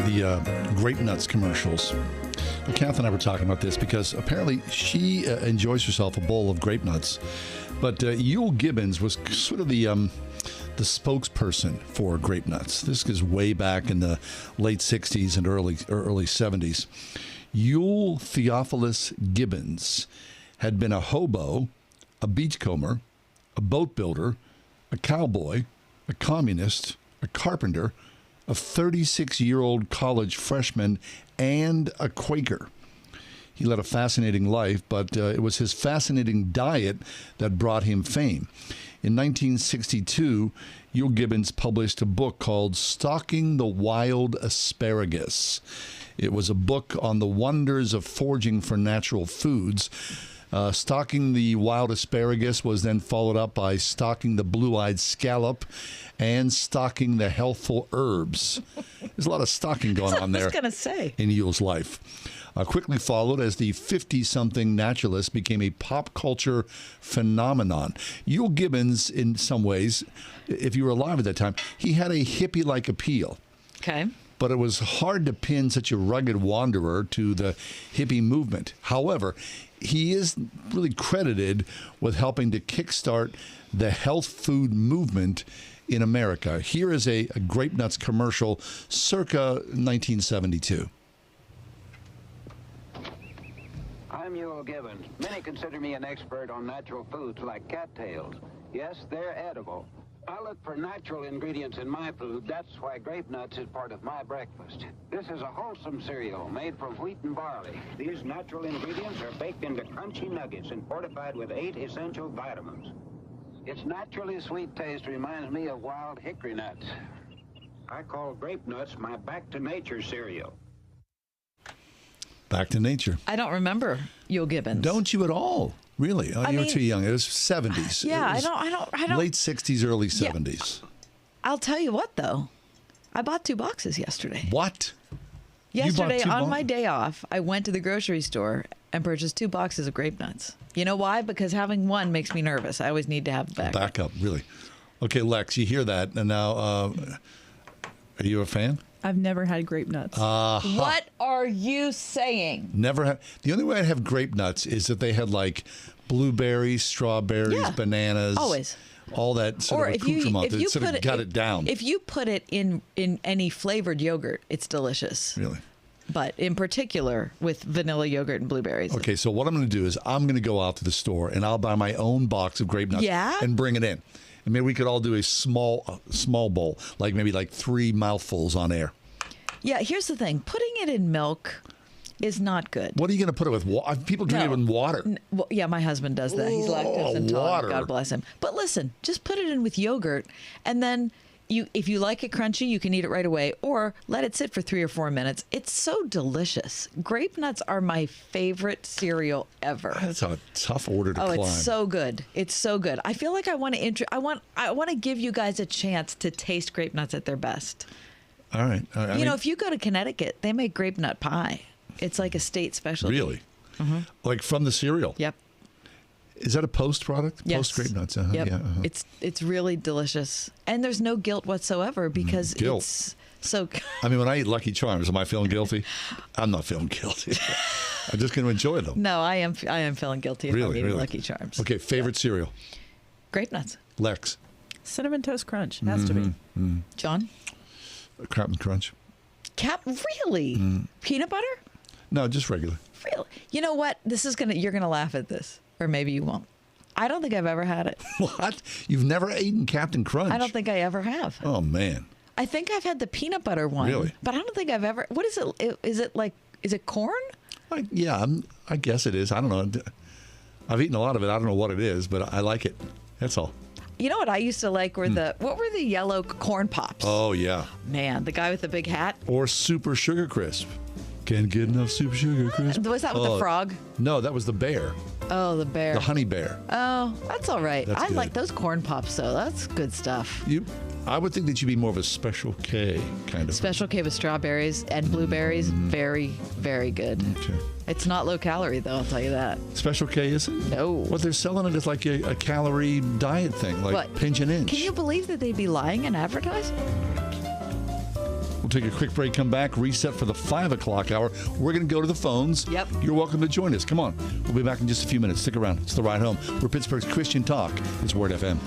the Grape Nuts commercials? Kath and I were talking about this because apparently she enjoys herself a bowl of grape nuts. But Yul Gibbons was sort of the spokesperson for Grape Nuts. This is way back in the late 60s and early 70s. Yul Theophilus Gibbons had been a hobo, a beachcomber, a boat builder, a cowboy, a communist, a carpenter, a 36-year-old college freshman, and a Quaker. He led a fascinating life, but it was his fascinating diet that brought him fame. In 1962, Yul Gibbons published a book called Stalking the Wild Asparagus. It was a book on the wonders of foraging for natural foods. Stalking the Wild Asparagus was then followed up by Stalking the Blue-Eyed Scallop and Stalking the Healthful Herbs. There's a lot of stalking going on there in Yul's life. Quickly followed as the 50-something naturalist became a pop culture phenomenon. Yul Gibbons, in some ways, if you were alive at that time, he had a hippie-like appeal. Okay. But it was hard to pin such a rugged wanderer to the hippie movement. However, he is really credited with helping to kickstart the health food movement in America. Here is a Grape Nuts commercial circa 1972. I'm Yul Gibbons. Many consider me an expert on natural foods like cattails. Yes, they're edible. I look for natural ingredients in my food. That's why Grape Nuts is part of my breakfast. This is a wholesome cereal made from wheat and barley. These natural ingredients are baked into crunchy nuggets and fortified with 8 essential vitamins. Its naturally sweet taste reminds me of wild hickory nuts. I call Grape Nuts my back-to-nature cereal. Back to nature. I don't remember Yule Gibbons. Don't you at all? Really? Oh, you were too young. It was 70s. Yeah, I don't. Late 60s, early 70s. I'll tell you what, though. I bought 2 boxes yesterday. What? Yesterday, on my day off, I went to the grocery store and purchased 2 boxes of grape nuts. You know why? Because having one makes me nervous. I always need to have backup. Backup, really. Okay, Lex, you hear that. And now, are you a fan? I've never had grape nuts. What are you saying? Never had. The only way I'd have grape nuts is if they had like blueberries, strawberries, bananas. Always. All that sort of accoutrement that sort of got it down. If you put it in any flavored yogurt, it's delicious. Really? But in particular with vanilla yogurt and blueberries. Okay, so what I'm going to do is I'm going to go out to the store and I'll buy my own box of grape nuts and bring it in. And maybe we could all do a small bowl, like maybe like 3 mouthfuls on air. Yeah, here's the thing. Putting it in milk is not good. What are you going to put it with? People drink it in water. Well, yeah, my husband does that. He's lactose intolerant. God bless him. But listen, just put it in with yogurt, and then if you like it crunchy, you can eat it right away, or let it sit for 3 or 4 minutes. It's so delicious. Grape nuts are my favorite cereal ever. That's a tough order to climb. Oh, it's so good. It's so good. I feel like I want to I want to give you guys a chance to taste grape nuts at their best. All right. You know, if you go to Connecticut, they make grape nut pie. It's like a state specialty. Really? Mm-hmm. Like from the cereal? Yep. Is that a Post product? Yes. Post grape nuts? Yep. Yeah. It's really delicious. And there's no guilt whatsoever because it's so... I mean, when I eat Lucky Charms, am I feeling guilty? I'm not feeling guilty. I'm just going to enjoy them. No, I am feeling guilty if I'm eating Lucky Charms. Okay, favorite cereal? Grape nuts. Lex? Cinnamon Toast Crunch. Has to be. Mm-hmm. John? Captain Crunch. Really? Peanut butter? No, just regular. Really? You know what? You're gonna laugh at this, or maybe you won't. I don't think I've ever had it. What? You've never eaten Captain Crunch? I don't think I ever have. Oh man. I think I've had the peanut butter one. Really? But I don't think I've ever. What is it? Is it corn? Yeah, I guess it is. I don't know. I've eaten a lot of it. I don't know what it is, but I like it. That's all. You know what I used to like were what were the yellow corn pops? Oh yeah. Man, the guy with the big hat. Or Super Sugar Crisp. Can't get enough Super Sugar Crisp. Was that with the frog? No, that was the bear. Oh, the bear. The honey bear. Oh, that's all right. That's I good. like those corn pops, though. That's good stuff. I would think that you'd be more of a Special K kind of. Special K with strawberries and blueberries. Very, very good. Okay. It's not low calorie, though, I'll tell you that. Special K isn't? No. What they're selling it as like a calorie diet thing, like pinch an inch. Can you believe that they'd be lying in advertising? We'll take a quick break, come back, reset for the 5 o'clock hour. We're going to go to the phones. Yep. You're welcome to join us. Come on. We'll be back in just a few minutes. Stick around. It's The Ride Home. We're Pittsburgh's Christian Talk. It's Word FM.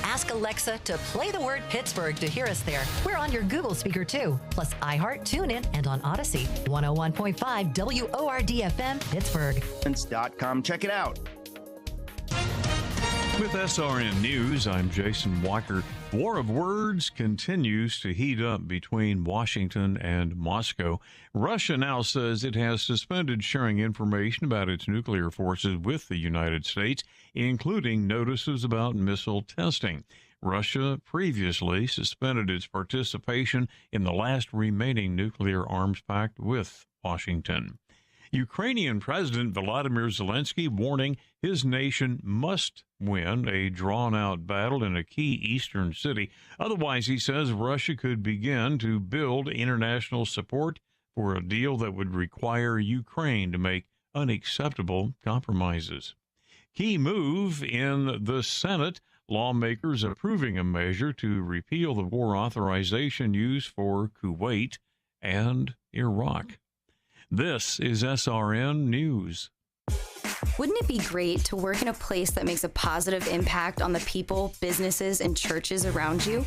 Ask Alexa to play the word Pittsburgh to hear us there. We're on your Google speaker too, plus iHeart, TuneIn, and on Odyssey. 101.5 WORD-FM, Pittsburgh. Check it out. With SRN News, I'm Jason Walker. War of words continues to heat up between Washington and Moscow. Russia now says it has suspended sharing information about its nuclear forces with the United States, including notices about missile testing. Russia previously suspended its participation in the last remaining nuclear arms pact with Washington. Ukrainian President Volodymyr Zelensky warning his nation must win a drawn-out battle in a key eastern city. Otherwise, he says Russia could begin to build international support for a deal that would require Ukraine to make unacceptable compromises. Key move in the Senate, lawmakers approving a measure to repeal the war authorization used for Kuwait and Iraq. This is SRN News. Wouldn't it be great to work in a place that makes a positive impact on the people, businesses, and churches around you?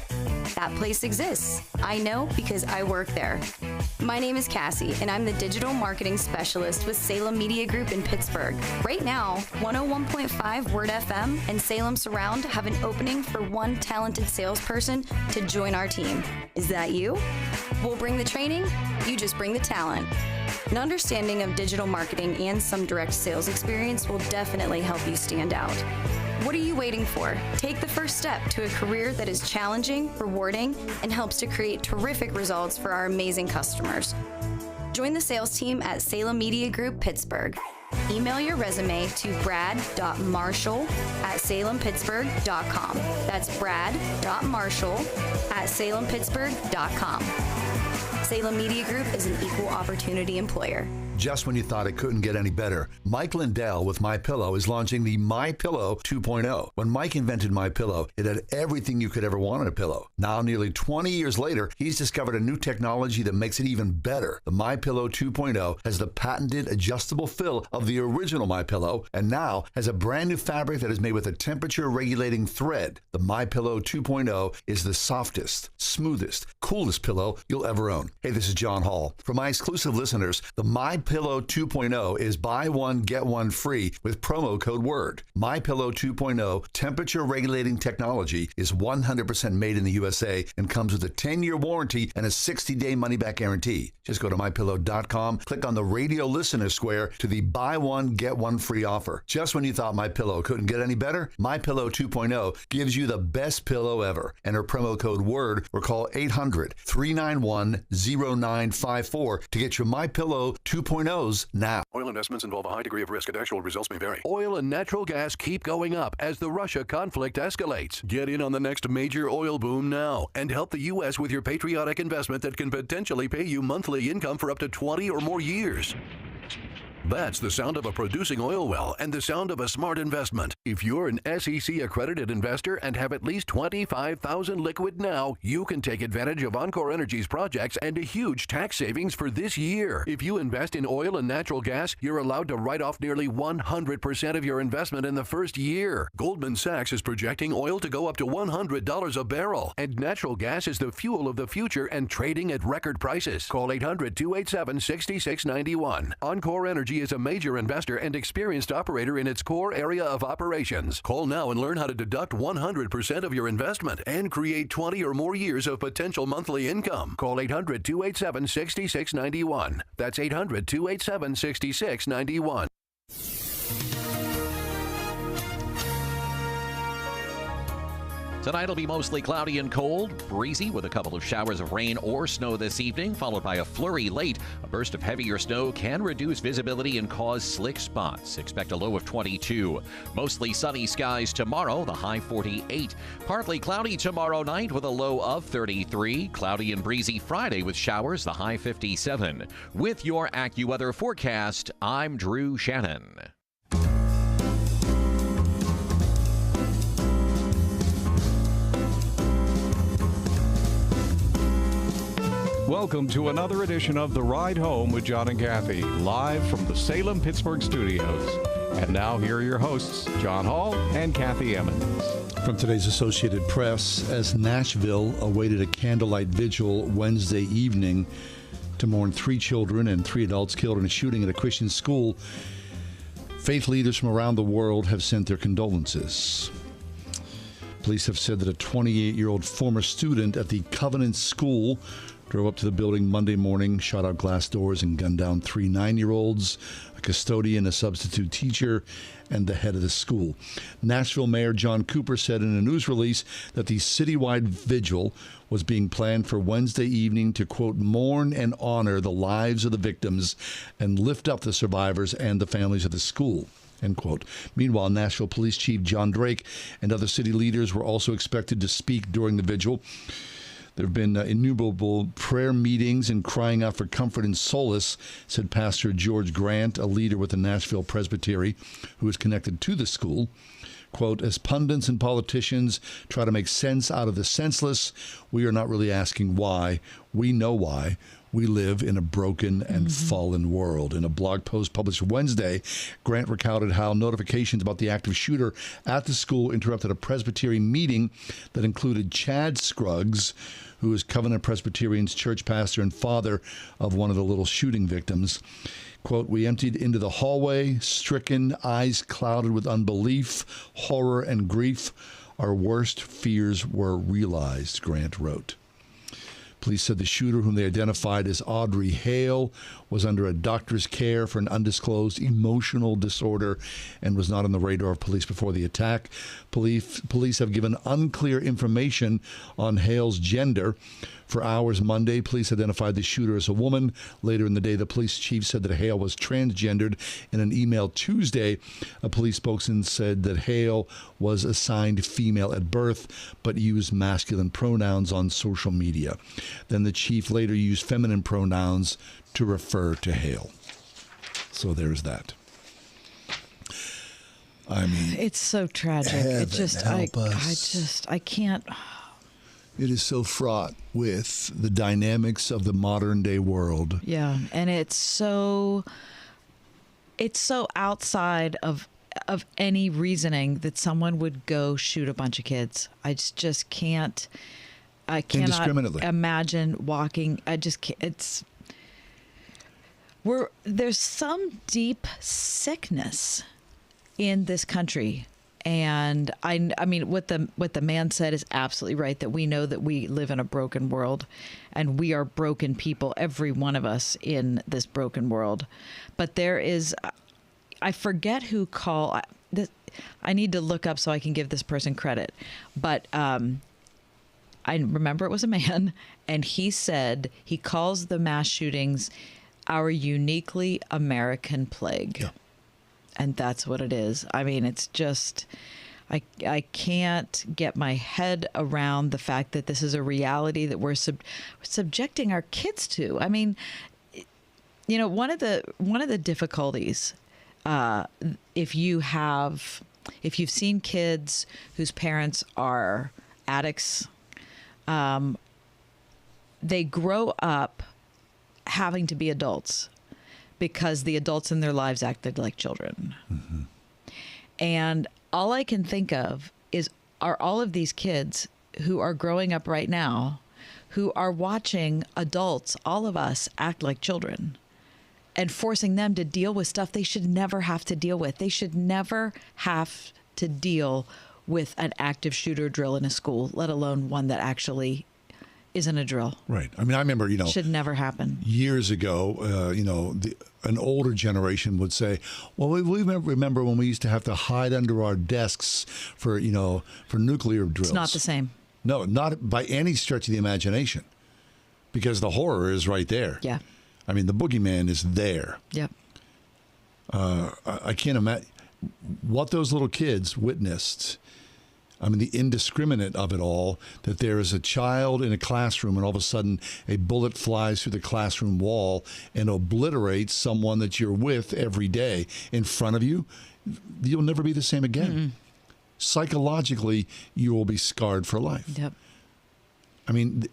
That place exists. I know because I work there. My name is Cassie, and I'm the digital marketing specialist with Salem Media Group in Pittsburgh. Right now, 101.5 Word FM and Salem Surround have an opening for one talented salesperson to join our team. Is that you? We'll bring the training, you just bring the talent. An understanding of digital marketing and some direct sales experience will definitely help you stand out. What are you waiting for? Take the first step to a career that is challenging, rewarding, and helps to create terrific results for our amazing customers. Join the sales team at Salem Media Group Pittsburgh. Email your resume to brad.marshall@salempittsburgh.com. That's brad.marshall@salempittsburgh.com. Salem Media Group is an equal opportunity employer. Just when you thought it couldn't get any better, Mike Lindell with MyPillow is launching the MyPillow 2.0. When Mike invented MyPillow, it had everything you could ever want in a pillow. Now, nearly 20 years later, he's discovered a new technology that makes it even better. The MyPillow 2.0 has the patented adjustable fill of the original MyPillow, and now has a brand new fabric that is made with a temperature-regulating thread. The MyPillow 2.0 is the softest, smoothest, coolest pillow you'll ever own. Hey, this is John Hall. For my exclusive listeners, the MyPillow 2.0 is buy one, get one free with promo code WORD. MyPillow 2.0 temperature regulating technology is 100% made in the USA and comes with a 10-year warranty and a 60-day money-back guarantee. Just go to MyPillow.com, click on the radio listener square to the buy one, get one free offer. Just when you thought MyPillow couldn't get any better, MyPillow 2.0 gives you the best pillow ever. Enter promo code WORD or call 800-391-0954 to get your MyPillow 2.0s now. Oil investments involve a high degree of risk and actual results may vary. Oil and natural gas keep going up as the Russia conflict escalates. Get in on the next major oil boom now and help the U.S. with your patriotic investment that can potentially pay you monthly income for up to 20 or more years. That's the sound of a producing oil well and the sound of a smart investment. If you're an SEC-accredited investor and have at least $25,000 liquid now, you can take advantage of Encore Energy's projects and a huge tax savings for this year. If you invest in oil and natural gas, you're allowed to write off nearly 100% of your investment in the first year. Goldman Sachs is projecting oil to go up to $100 a barrel, and natural gas is the fuel of the future and trading at record prices. Call 800-287-6691. Encore Energy is a major investor and experienced operator in its core area of operations. Call now and learn how to deduct 100% of your investment and create 20 or more years of potential monthly income. Call 800-287-6691. That's 800-287-6691. Tonight will be mostly cloudy and cold, breezy with a couple of showers of rain or snow this evening, followed by a flurry late. A burst of heavier snow can reduce visibility and cause slick spots. Expect a low of 22. Mostly sunny skies tomorrow, the high 48. Partly cloudy tomorrow night with a low of 33. Cloudy and breezy Friday with showers, the high 57. With your AccuWeather forecast, I'm Drew Shannon. Welcome to another edition of The Ride Home with John and Kathy, live from the Salem Pittsburgh studios. And now here are your hosts, John Hall and Kathy Emmons. From today's Associated Press, as Nashville awaited a candlelight vigil Wednesday evening to mourn 3 children and 3 adults killed in a shooting at a Christian school, faith leaders from around the world have sent their condolences. Police have said that a 28-year-old former student at the Covenant School drove up to the building Monday morning, shot out glass doors, and gunned down 3 9-year-olds, a custodian, a substitute teacher, and the head of the school. Nashville Mayor John Cooper said in a news release that the citywide vigil was being planned for Wednesday evening to, quote, mourn and honor the lives of the victims and lift up the survivors and the families of the school, end quote. Meanwhile, Nashville Police Chief John Drake and other city leaders were also expected to speak during the vigil. There have been innumerable prayer meetings and crying out for comfort and solace, said Pastor George Grant, a leader with the Nashville Presbyterian, who is connected to the school. Quote, as pundits and politicians try to make sense out of the senseless, we are not really asking why. We know why. We live in a broken and fallen world. In a blog post published Wednesday, Grant recounted how notifications about the active shooter at the school interrupted a Presbyterian meeting that included Chad Scruggs, who is Covenant Presbyterian's church pastor and father of one of the little shooting victims. Quote, we emptied into the hallway, stricken, eyes clouded with unbelief, horror, and grief. Our worst fears were realized, Grant wrote. Police said the shooter, whom they identified as Audrey Hale, was under a doctor's care for an undisclosed emotional disorder and was not on the radar of police before the attack. Police have given unclear information on Hale's gender. For hours Monday, police identified the shooter as a woman. Later in the day, the police chief said that Hale was transgendered. In an email Tuesday, a police spokesman said that Hale was assigned female at birth, but used masculine pronouns on social media. Then the chief later used feminine pronouns to refer to Hale. So there's that. I mean, it's so tragic. It just, I can't. It is so fraught with the dynamics of the modern day world. Yeah, and it's so outside of any reasoning that someone would go shoot a bunch of kids. I just can't. I cannot imagine walking. I just can't. There's some deep sickness in this country. And I mean, what the man said is absolutely right, that we know that we live in a broken world and we are broken people, every one of us in this broken world. But there is, I forget who called, I need to look up so I can give this person credit. But I remember it was a man, and he said he calls the mass shootings our uniquely American plague. Yeah. And that's what it is. I mean, it's just, I can't get my head around the fact that this is a reality that we're subjecting our kids to. I mean, you know, one of the difficulties, if you've seen kids whose parents are addicts, they grow up having to be adults, because the adults in their lives acted like children. Mm-hmm. And all I can think of are all of these kids who are growing up right now, who are watching adults, all of us, act like children, and forcing them to deal with stuff they should never have to deal with. They should never have to deal with an active shooter drill in a school, let alone one that actually isn't a drill. Right. I mean, I remember, should never happen. Years ago, an older generation would say, well, we remember when we used to have to hide under our desks for nuclear drills. It's not the same. No, not by any stretch of the imagination, because the horror is right there. Yeah. I mean, the boogeyman is there. Yep. I can't imagine what those little kids witnessed. I mean, the indiscriminate of it all, that there is a child in a classroom and all of a sudden a bullet flies through the classroom wall and obliterates someone that you're with every day in front of you. You'll never be the same again. Mm-hmm. Psychologically, you will be scarred for life. Yep. I mean,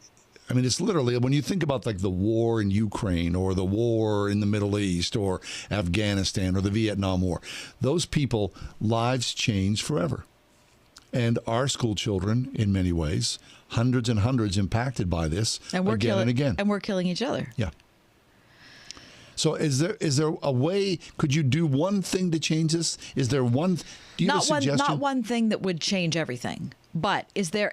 it's literally, when you think about like the war in Ukraine or the war in the Middle East or Afghanistan or the Vietnam War, those people, lives change forever. And our school children, in many ways, hundreds and hundreds impacted by this and again. And we're killing each other. Yeah. So is there a way, could you do one thing to change this? Is there one, do you have a suggestion? Not one thing that would change everything, but is there,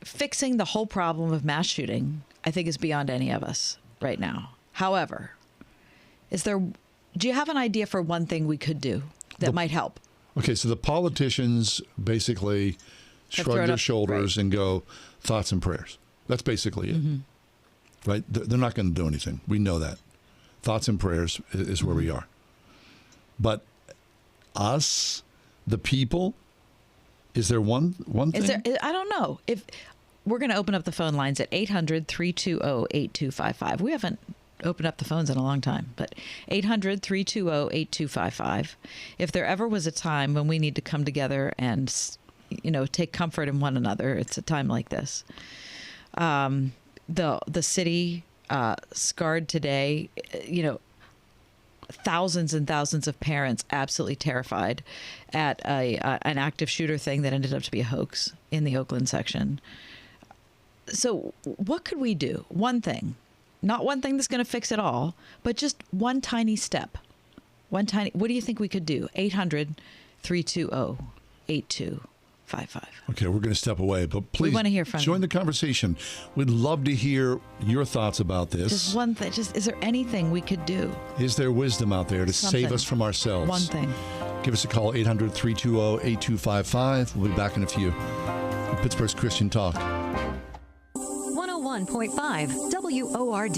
fixing the whole problem of mass shooting, I think, is beyond any of us right now. However, do you have an idea for one thing we could do that might help? Okay, so the politicians basically shrug their shoulders and go, thoughts and prayers. That's basically it. Mm-hmm. Right? They're not going to do anything. We know that. Thoughts and prayers is where we are. But us, the people, is there one thing? I don't know. If we're going to open up the phone lines at 800-320-8255. We haven't opened up the phones in a long time, but 800-320-8255. If there ever was a time when we need to come together and, take comfort in one another, it's a time like this. The city scarred today, thousands and thousands of parents absolutely terrified at an active shooter thing that ended up to be a hoax in the Oakland section. So what could we do? One thing. Not one thing that's going to fix it all, but just one tiny step. What do you think we could do? 800-320-8255. Okay, we're going to step away, but please want to hear from join you. the conversation. We'd love to hear your thoughts about this. Just one thing. Is there anything we could do? Is there wisdom out there to save us from ourselves? One thing. Give us a call, 800-320-8255. We'll be back in a few. Pittsburgh's Christian Talk. 101.5 WORD.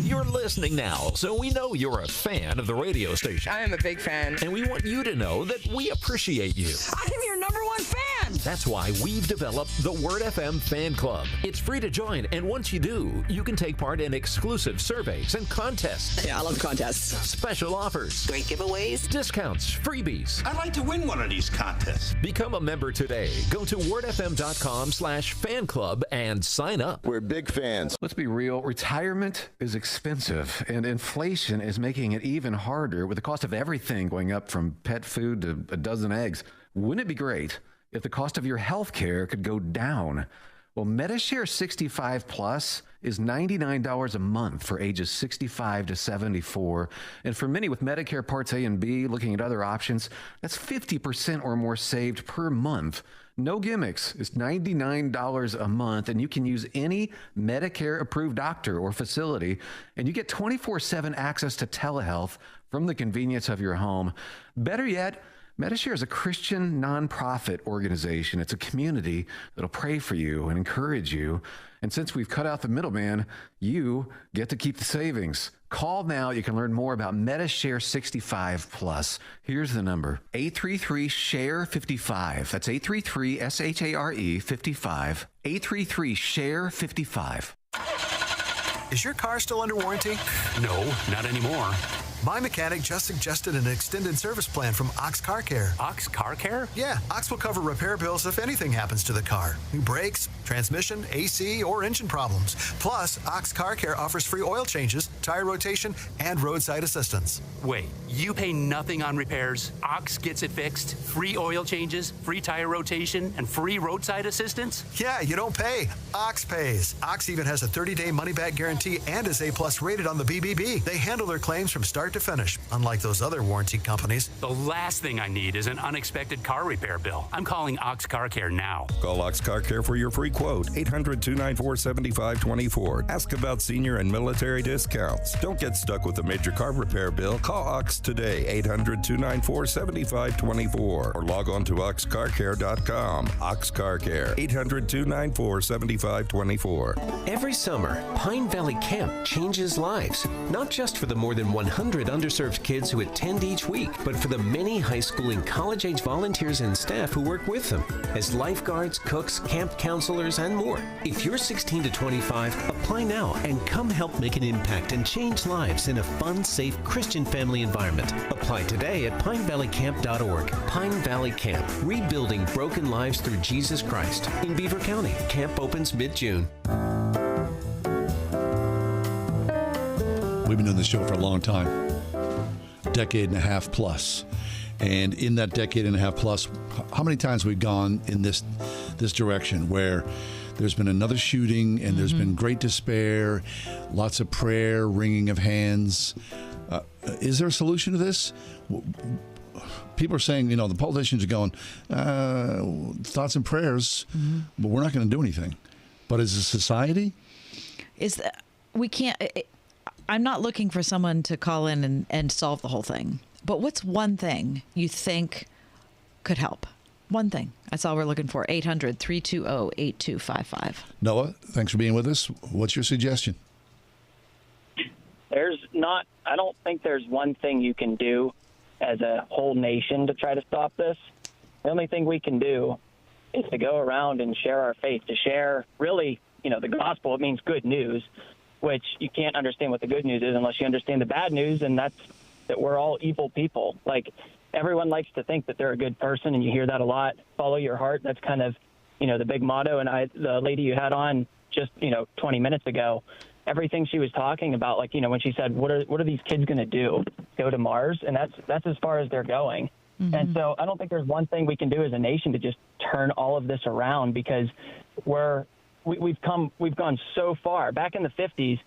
You're listening now, so we know you're a fan of the radio station. I am a big fan. And we want you to know that we appreciate you. I am your number one fan. That's why we've developed the Word FM Fan Club. It's free to join, and once you do, you can take part in exclusive surveys and contests. Yeah, I love contests. Special offers. Great giveaways. Discounts, freebies. I'd like to win one of these contests. Become a member today. Go to wordfm.com/fan club and sign up. We're big fans. Let's be real. Retirement is expensive, and inflation is making it even harder with the cost of everything going up from pet food to a dozen eggs. Wouldn't it be great if the cost of your health care could go down? Well, Medishare 65 Plus is $99 a month for ages 65 to 74. And for many with Medicare Parts A and B looking at other options, that's 50% or more saved per month. No gimmicks. It's $99 a month, and you can use any Medicare-approved doctor or facility, and you get 24/7 access to telehealth from the convenience of your home. Better yet, Medishare is a Christian nonprofit organization. It's a community that'll pray for you and encourage you. And since we've cut out the middleman, you get to keep the savings. Call now. You can learn more about Medishare 65 Plus. Here's the number: 833-SHARE-55. That's 833-SHARE-55. 833-SHARE-55. Is your car still under warranty? No, not anymore. My mechanic just suggested an extended service plan from Ox Car Care. Ox Car Care? Yeah, Ox will cover repair bills if anything happens to the car. New brakes, transmission, AC, or engine problems. Plus, Ox Car Care offers free oil changes, tire rotation, and roadside assistance. Wait, you pay nothing on repairs? Ox gets it fixed? Free oil changes, free tire rotation, and free roadside assistance? Yeah, you don't pay. Ox pays. Ox even has a 30-day money-back guarantee and is A+ rated on the BBB. They handle their claims from start to finish, unlike those other warranty companies. The last thing I need is an unexpected car repair bill. I'm calling Ox Car Care now. Call Ox Car Care for your free quote. 800-294-7524. Ask about senior and military discounts. Don't get stuck with a major car repair bill. Call Ox today. 800-294-7524. Or log on to oxcarcare.com. Ox Car Care. 800-294-7524. Every summer, Pine Valley Camp changes lives, not just for the more than 100 underserved kids who attend each week, but for the many high school and college-age volunteers and staff who work with them as lifeguards, cooks, camp counselors, and more. If you're 16 to 25, apply now and come help make an impact and change lives in a fun, safe Christian family environment. Apply today at pinevalleycamp.org. Pine Valley Camp, rebuilding broken lives through Jesus Christ in Beaver County. Camp opens mid-June. We've been doing this show for a long time, decade and a half plus. And in that decade and a half plus, how many times we've gone in this direction where there's been another shooting and there's been great despair, lots of prayer, wringing of hands. Is there a solution to this? People are saying, the politicians are going, thoughts and prayers, but we're not going to do anything. But as a society? We can't... I'm not looking for someone to call in and solve the whole thing. But what's one thing you think could help? One thing. That's all we're looking for. 800-320-8255. Noah, thanks for being with us. What's your suggestion? I don't think there's one thing you can do as a whole nation to try to stop this. The only thing we can do is to go around and share our faith, to share really, the gospel. It means good news, which you can't understand what the good news is unless you understand the bad news, and that's that we're all evil people. Like, everyone likes to think that they're a good person, and you hear that a lot. Follow your heart. That's kind of, the big motto. And the lady you had on just, 20 minutes ago, everything she was talking about, like, when she said, what are these kids going to do? Go to Mars? And that's as far as they're going. Mm-hmm. And so I don't think there's one thing we can do as a nation to just turn all of this around, because we've gone so far. Back in the 50s,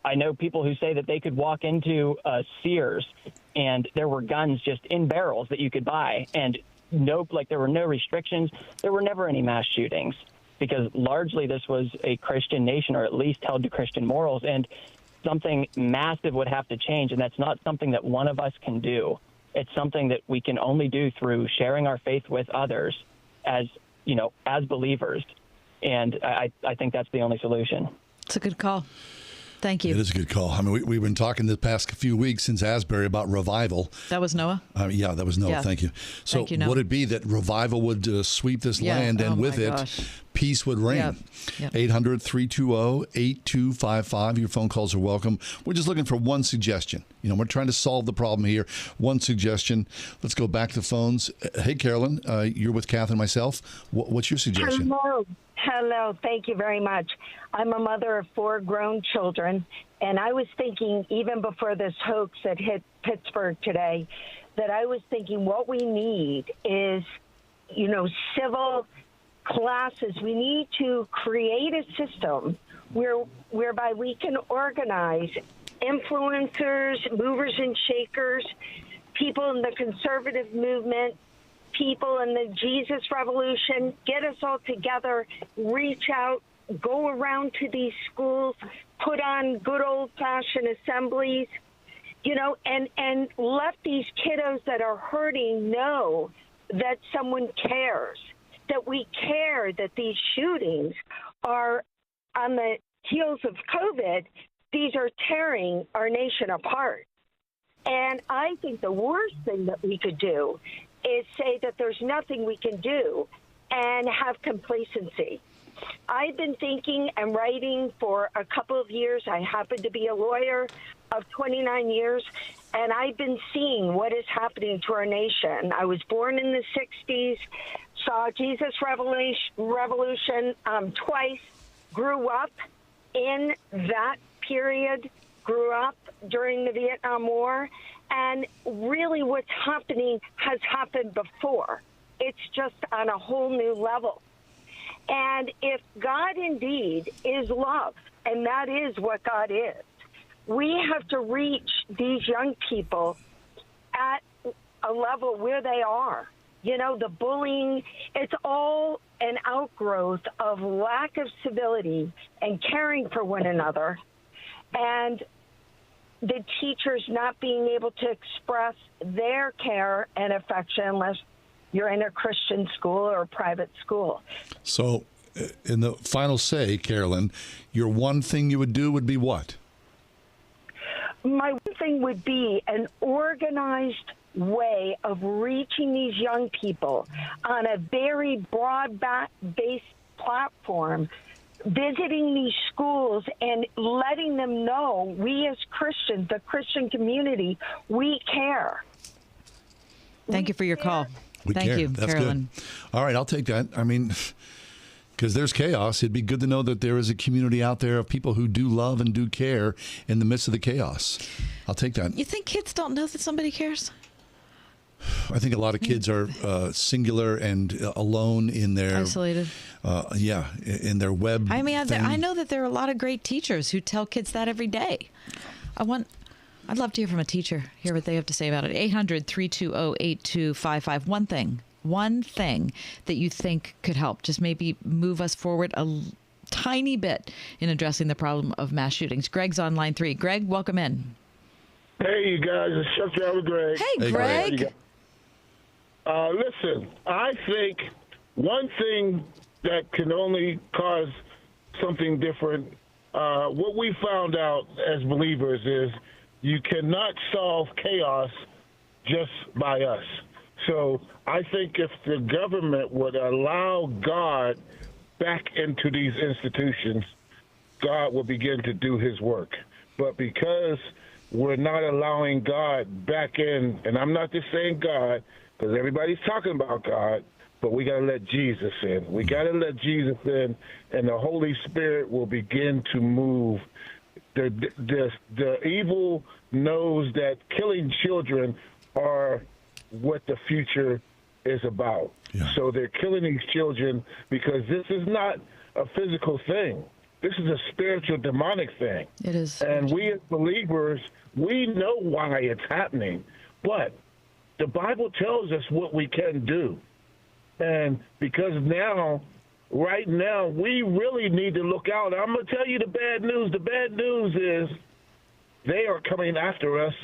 I know people who say that they could walk into Sears and there were guns just in barrels that you could buy, and there were no restrictions. There were never any mass shootings because largely this was a Christian nation, or at least held to Christian morals, and something massive would have to change, and that's not something that one of us can do. It's something that we can only do through sharing our faith with others as believers, and I think that's the only solution. It's a good call. Thank you. It is a good call. I mean, we've been talking the past few weeks since Asbury about revival. That was Noah? Yeah, that was Noah. Yeah. Thank you. So Thank you, Noah. would it be that revival would sweep this land, and with it, peace would reign? Yep. 800-320-8255. Your phone calls are welcome. We're just looking for one suggestion. We're trying to solve the problem here. One suggestion. Let's go back to phones. Hey, Carolyn, you're with Kath and myself. What's your suggestion? Hello. Thank you very much. I'm a mother of 4 grown children, and I was thinking, even before this hoax that hit Pittsburgh today, that I was thinking what we need is, civil classes. We need to create a system whereby we can organize influencers, movers and shakers, people in the conservative movement, people in the Jesus Revolution, get us all together, reach out, go around to these schools, put on good old-fashioned assemblies, and let these kiddos that are hurting know that someone cares, that we care, that these shootings are on the heels of COVID. These are tearing our nation apart. And I think the worst thing that we could do is say that there's nothing we can do and have complacency. I've been thinking and writing for a couple of years. I happen to be a lawyer of 29 years, and I've been seeing what is happening to our nation. I was born in the 60s, saw Jesus Revolution twice, grew up in that period, grew up during the Vietnam War, and really what's happening has happened before. It's just on a whole new level. And if God indeed is love, and that is what God is, we have to reach these young people at a level where they are. The bullying, it's all an outgrowth of lack of civility and caring for one another, and the teachers not being able to express their care and affection unless you're in a Christian school or a private school. So, in the final say, Carolyn, your one thing you would do would be what? My one thing would be an organized way of reaching these young people on a very broad-based platform, visiting these schools and letting them know we as Christians, the Christian community, we care. Thank you for your call. Thank you, That's Carolyn. good. All right, I'll take that. I mean, because there's chaos. It'd be good to know that there is a community out there of people who do love and do care in the midst of the chaos. I'll take that. You think kids don't know that somebody cares? I think a lot of kids are singular and alone in their isolated. In their web. I mean, thing. I know that there are a lot of great teachers who tell kids that every day. I'd love to hear from a teacher, hear what they have to say about it. 800-320-8255. One thing that you think could help, just maybe move us forward a tiny bit in addressing the problem of mass shootings. Greg's on line 3. Greg, welcome in. Hey, you guys. It's Chuck Driver Greg. Hey, Greg. Listen, I think one thing that can only cause something different, what we found out as believers is you cannot solve chaos just by us. So I think if the government would allow God back into these institutions, God will begin to do his work. But because we're not allowing God back in, and I'm not just saying God, because everybody's talking about God, but we got to let Jesus in. We got to let Jesus in, and the Holy Spirit will begin to move. The evil knows that killing children are what the future is about. Yeah. So they're killing these children because this is not a physical thing. This is a spiritual, demonic thing. It is. And we as believers, we know why it's happening, but the Bible tells us what we can do. And because right now, we really need to look out. I'm going to tell you the bad news. The bad news is they are coming after us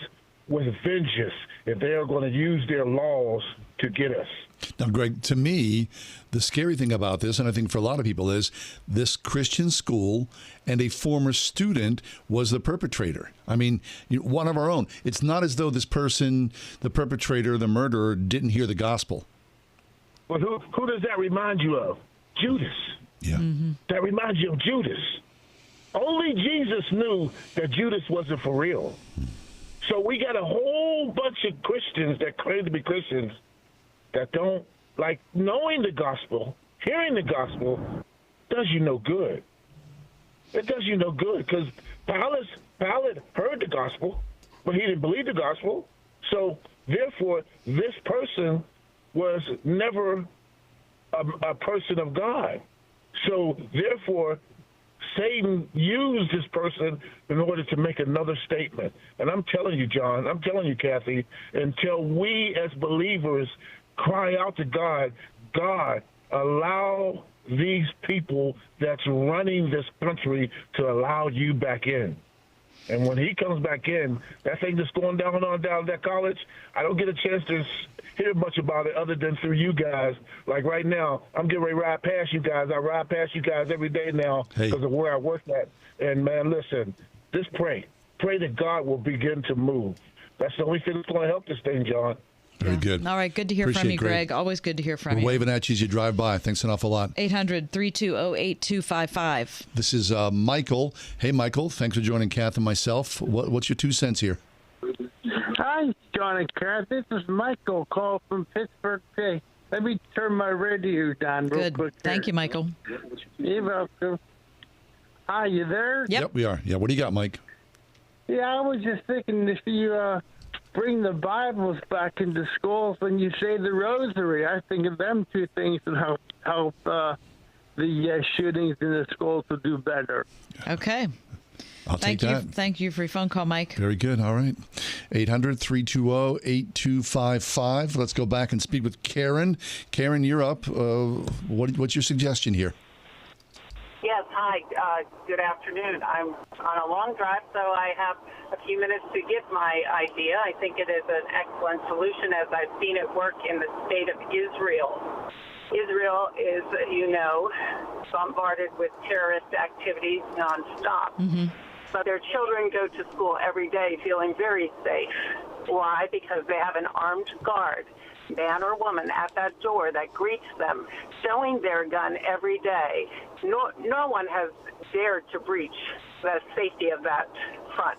with vengeance if they are going to use their laws to get us. Now, Greg, to me, the scary thing about this, and I think for a lot of people, is this Christian school and a former student was the perpetrator. I mean, one of our own. It's not as though this person, the perpetrator, the murderer, didn't hear the gospel. Well, who does that remind you of? Judas. Yeah. Mm-hmm. That reminds you of Judas. Only Jesus knew that Judas wasn't for real. So we got a whole bunch of Christians that claim to be Christians that don't like knowing the gospel. Hearing the gospel does you no good. It does you no good because Pilate heard the gospel, but he didn't believe the gospel. So therefore, this person was never a person of God. So therefore, Satan used this person in order to make another statement. And I'm telling you, John, I'm telling you, Kathy, until we as believers cry out to God, God, allow these people that's running this country to allow you back in. And when he comes back in, that thing that's going down at that college, I don't get a chance to hear much about it other than through you guys. Like right now, I'm getting ready to ride past you guys. I ride past you guys every day now because of where I work at. And, man, listen, just pray. Pray that God will begin to move. That's the only thing that's going to help this thing, John. Very good. All right. Good to hear from you, Greg. Always good to hear from you. We're waving at you as you drive by. Thanks an awful lot. 800-320-8255. This is Michael. Hey, Michael. Thanks for joining Kath and myself. What's your 2 cents here? Hi, John and Kath. This is Michael, call from Pittsburgh. Hey, let me turn my radio down real quick. Thank you, Michael. You're welcome. Hi, you there? Yep, we are. Yeah, what do you got, Mike? Yeah, I was just thinking if you bring the Bibles back into schools and you say the rosary, I think of them 2 things and help the shootings in the schools to do better. Okay. I'll take that. Thank you for your phone call, Mike. Very good. All right. 800-320-8255. Let's go back and speak with Karen. Karen, you're up. What's your suggestion here? Yes, hi. Good afternoon. I'm on a long drive, so I have a few minutes to give my idea. I think it is an excellent solution as I've seen it work in the state of Israel. Israel is, bombarded with terrorist activities nonstop. Mm-hmm. But their children go to school every day feeling very safe. Why? Because they have an armed guard, man or woman, at that door that greets them, showing their gun every day. No one has dared to breach the safety of that front.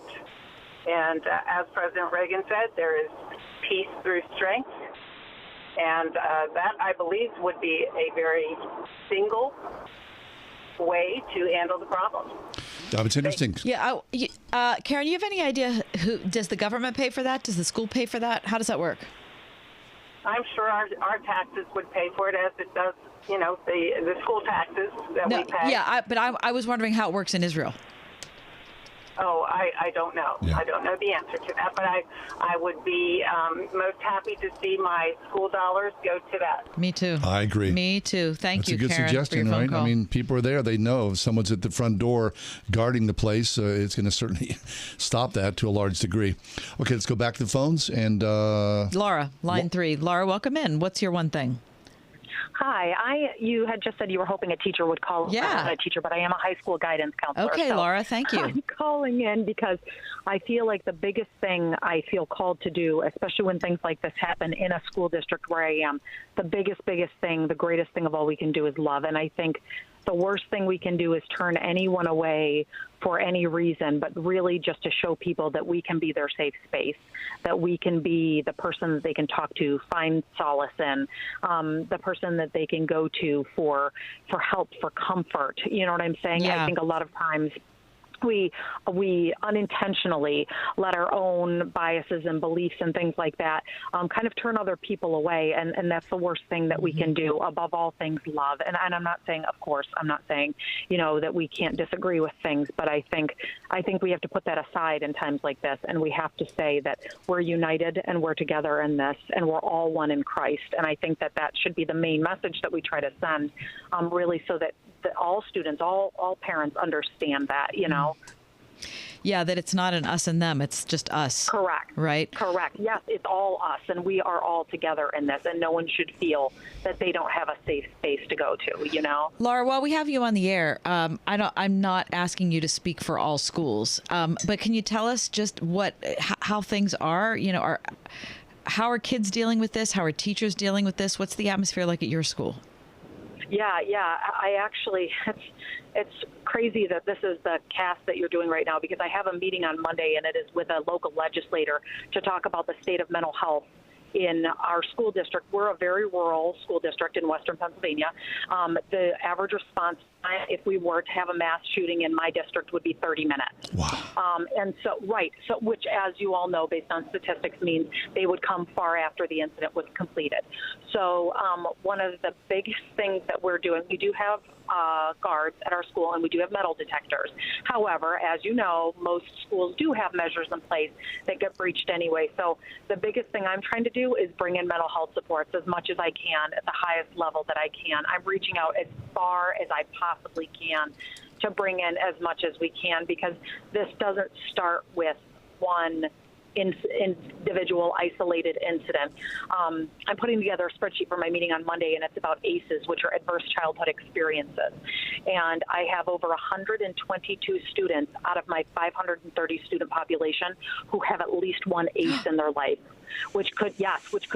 And as President Reagan said, there is peace through strength. And that, I believe, would be a very single way to handle the problem. It's interesting. Yeah, Karen, you have any idea who does the government pay for that? Does the school pay for that? How does that work? I'm sure our taxes would pay for it as it does, the school taxes that we pay. Yeah, but I was wondering how it works in Israel. Oh, I don't know. Yeah. I don't know the answer to that, but I would be most happy to see my school dollars go to that. Me too. I agree. Me too. Thank you, Karen. That's a good suggestion, right? I mean, people are there. They know if someone's at the front door guarding the place, it's going to certainly stop that to a large degree. Okay, let's go back to the phones. And Laura, line 3. Laura, welcome in. What's your one thing? Hi, you had just said you were hoping a teacher would call. Yeah. I'm not a teacher, but I am a high school guidance counselor. Okay, so Laura, thank you. I'm calling in because I feel like the biggest thing I feel called to do, especially when things like this happen in a school district where I am, the biggest thing, the greatest thing of all we can do is love. And I think the worst thing we can do is turn anyone away for any reason, but really just to show people that we can be their safe space, that we can be the person that they can talk to, find solace in, the person that they can go to for help, for comfort. You know what I'm saying? Yeah. I think a lot of times we unintentionally let our own biases and beliefs and things like that kind of turn other people away, and that's the worst thing that we can do. Above all things, love. And I'm not saying, of course, I'm not saying, that we can't disagree with things, but I think we have to put that aside in times like this, and we have to say that we're united and we're together in this, and we're all one in Christ. And I think that should be the main message that we try to send, really, so that all students, all parents understand that, Yeah, that it's not an us and them. It's just us. Correct. Right? Correct. Yes, it's all us, and we are all together in this, and no one should feel that they don't have a safe space to go to, Laura, while we have you on the air, I'm not asking you to speak for all schools, but can you tell us just how things are? How are kids dealing with this? How are teachers dealing with this? What's the atmosphere like at your school? Yeah. I actually, it's crazy that this is the cast that you're doing right now, because I have a meeting on Monday, and it is with a local legislator to talk about the state of mental health in our school district. We're a very rural school district in Western Pennsylvania. The average response time, if we were to have a mass shooting in my district, would be 30 minutes. Wow. And so, which, as you all know, based on statistics, means they would come far after the incident was completed. So one of the biggest things that we're doing, we do have guards at our school, and we do have metal detectors. However, as you know, most schools do have measures in place that get breached anyway. So the biggest thing I'm trying to do is bring in mental health supports as much as I can at the highest level that I can. I'm reaching out as far as I possibly can to bring in as much as we can, because this doesn't start with one individual isolated incident. I'm putting together a spreadsheet for my meeting on Monday, and it's about ACEs, which are adverse childhood experiences. And I have over 122 students out of my 530 student population who have at least one ACE in their life, which could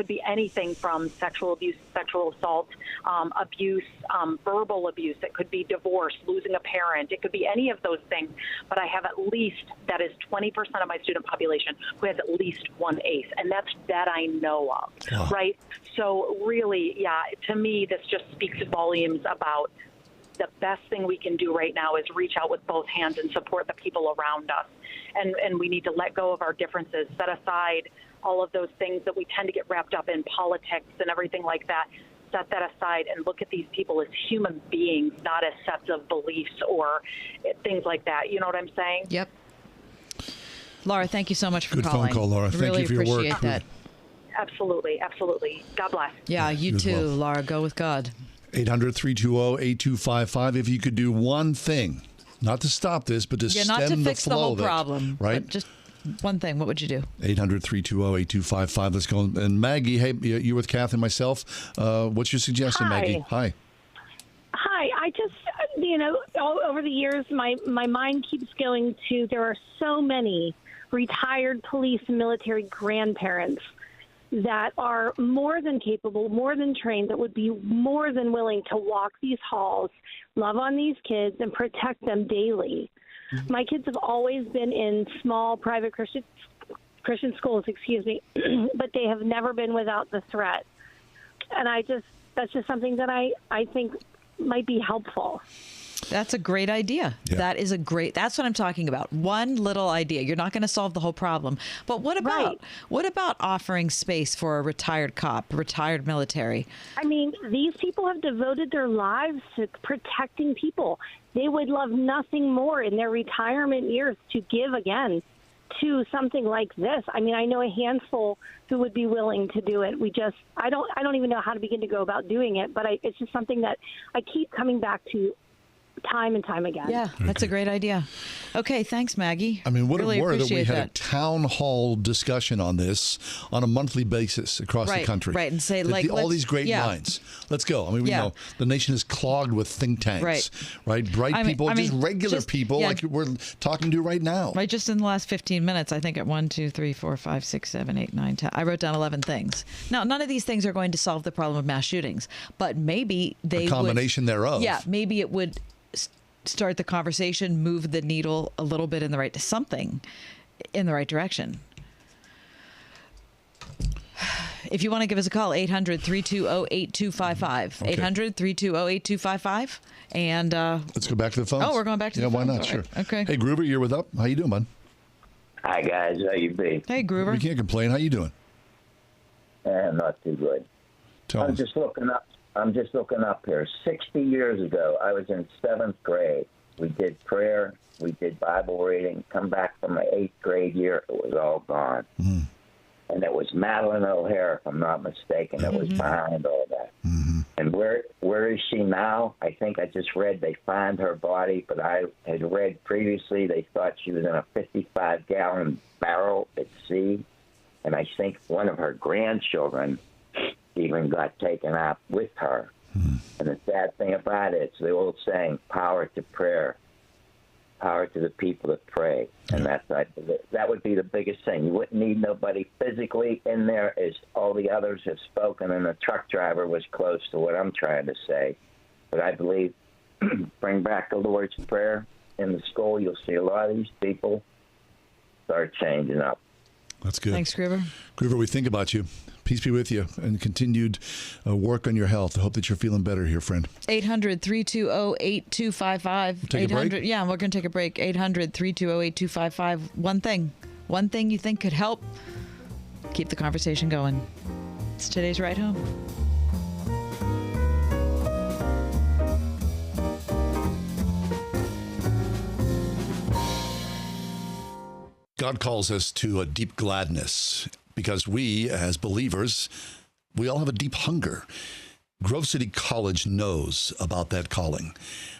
be anything from sexual abuse, sexual assault, abuse, verbal abuse. It could be divorce, losing a parent. It could be any of those things. But I have at least, that is 20% of my student population who has at least one ACE, and that's that I know of, right? So really, to me, this just speaks volumes about the best thing we can do right now is reach out with both hands and support the people around us. And we need to let go of our differences, set aside all of those things that we tend to get wrapped up in politics and everything like that. Set that aside and look at these people as human beings, not as sets of beliefs or things like that. You know what I'm saying? Yep. Laura, thank you so much for calling. Good phone call, Laura. Really thank you for your work. Appreciate that. Absolutely. God bless. Yeah, you too, Laura. Go with God. 800-320-8255. If you could do one thing, not to stop this, but to stem not to fix the flow the whole of it, problem, right? But just one thing. What would you do? 800-320-8255. Let's go. And Maggie, hey, you with Kath and myself. What's your suggestion, Maggie? Hi. I just, over the years, my mind keeps going to, there are so many retired police and military grandparents that are more than capable, more than trained, that would be more than willing to walk these halls, love on these kids, and protect them daily. Mm-hmm. My kids have always been in small private Christian schools, but they have never been without the threat. And that's just something that I think might be helpful. That's a great idea. Yeah. That's what I'm talking about. One little idea. You're not going to solve the whole problem. But what about offering space for a retired cop, retired military? I mean, these people have devoted their lives to protecting people. They would love nothing more in their retirement years to give again to something like this. I mean, I know a handful who would be willing to do it. I don't even know how to begin to go about doing it, but it's just something that I keep coming back to time and time again. Yeah, that's a great idea. Okay, thanks, Maggie. I mean, what really a word that we had that. a town hall discussion on this on a monthly basis across the country. Right, and say all these great minds. Let's go. I mean, we know the nation is clogged with think tanks, right? Bright people, just regular people like we're talking to right now. Right, just in the last 15 minutes, I think at 1, 2, 3, 4, 5, 6, 7, 8, 9, 10. I wrote down 11 things. Now, none of these things are going to solve the problem of mass shootings, but maybe they a combination thereof. Yeah, maybe it would start the conversation, move the needle a little bit in the right direction. if you want to give us a call, 800-320-8255. Okay. 800-320-8255. And let's go back to the phones. Oh, we're going back to the phones. phones. Yeah, why not? Sure. Right. Okay. Hey, Groover, you're with Up. How you doing, bud? Hi, guys. How you be? Hey, Groover. We can't complain. How you doing? Not too good. I'm just looking up here. 60 years ago, I was in 7th grade. We did prayer. We did Bible reading. Come back from my 8th grade year, it was all gone. And it was Madeline O'Hare, if I'm not mistaken, that was behind all that. And where is she now? I think I just read they found her body, but I had read previously they thought she was in a 55-gallon barrel at sea. And I think one of her grandchildren even got taken out with her. And the sad thing about it, it's the old saying, power to prayer, power to the people that pray. And that would be the biggest thing. You wouldn't need nobody physically in there, as all the others have spoken, and the truck driver was close to what I'm trying to say. But I believe bring back the Lord's Prayer in the school, you'll see a lot of these people start changing up. That's good. Thanks, Groover. Groover, we think about you. Peace be with you, and continued work on your health. I hope that you're feeling better here, friend. 800-320-8255. Take a break? Yeah, we're going to take a break. 800-320-8255. One thing you think could help keep the conversation going. It's today's Ride Home. God calls us to a deep gladness because we, as believers, we all have a deep hunger. Grove City College knows about that calling,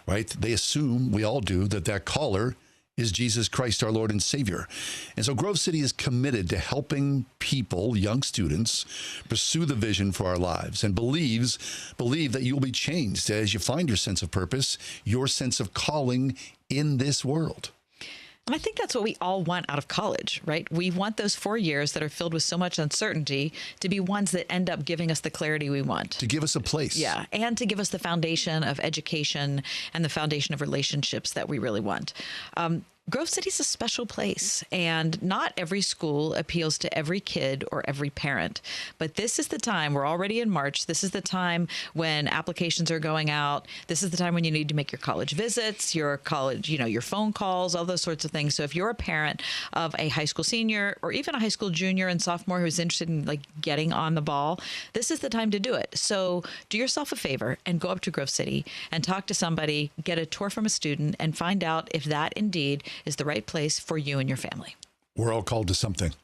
right? They assume, we all do, that caller is Jesus Christ, our Lord and Savior. And so Grove City is committed to helping people, young students, pursue the vision for our lives and believe that you will be changed as you find your sense of purpose, your sense of calling in this world. And I think that's what we all want out of college, right? We want those 4 years that are filled with so much uncertainty to be ones that end up giving us the clarity we want. To give us a place. Yeah, and to give us the foundation of education and the foundation of relationships that we really want. Grove City's a special place, and not every school appeals to every kid or every parent. But this is the time, we're already in March, this is the time when applications are going out. This is the time when you need to make your college visits, your college, your phone calls, all those sorts of things. So if you're a parent of a high school senior or even a high school junior and sophomore who's interested in getting on the ball, this is the time to do it. So do yourself a favor and go up to Grove City and talk to somebody, get a tour from a student, and find out if that indeed is the right place for you and your family. We're all called to something.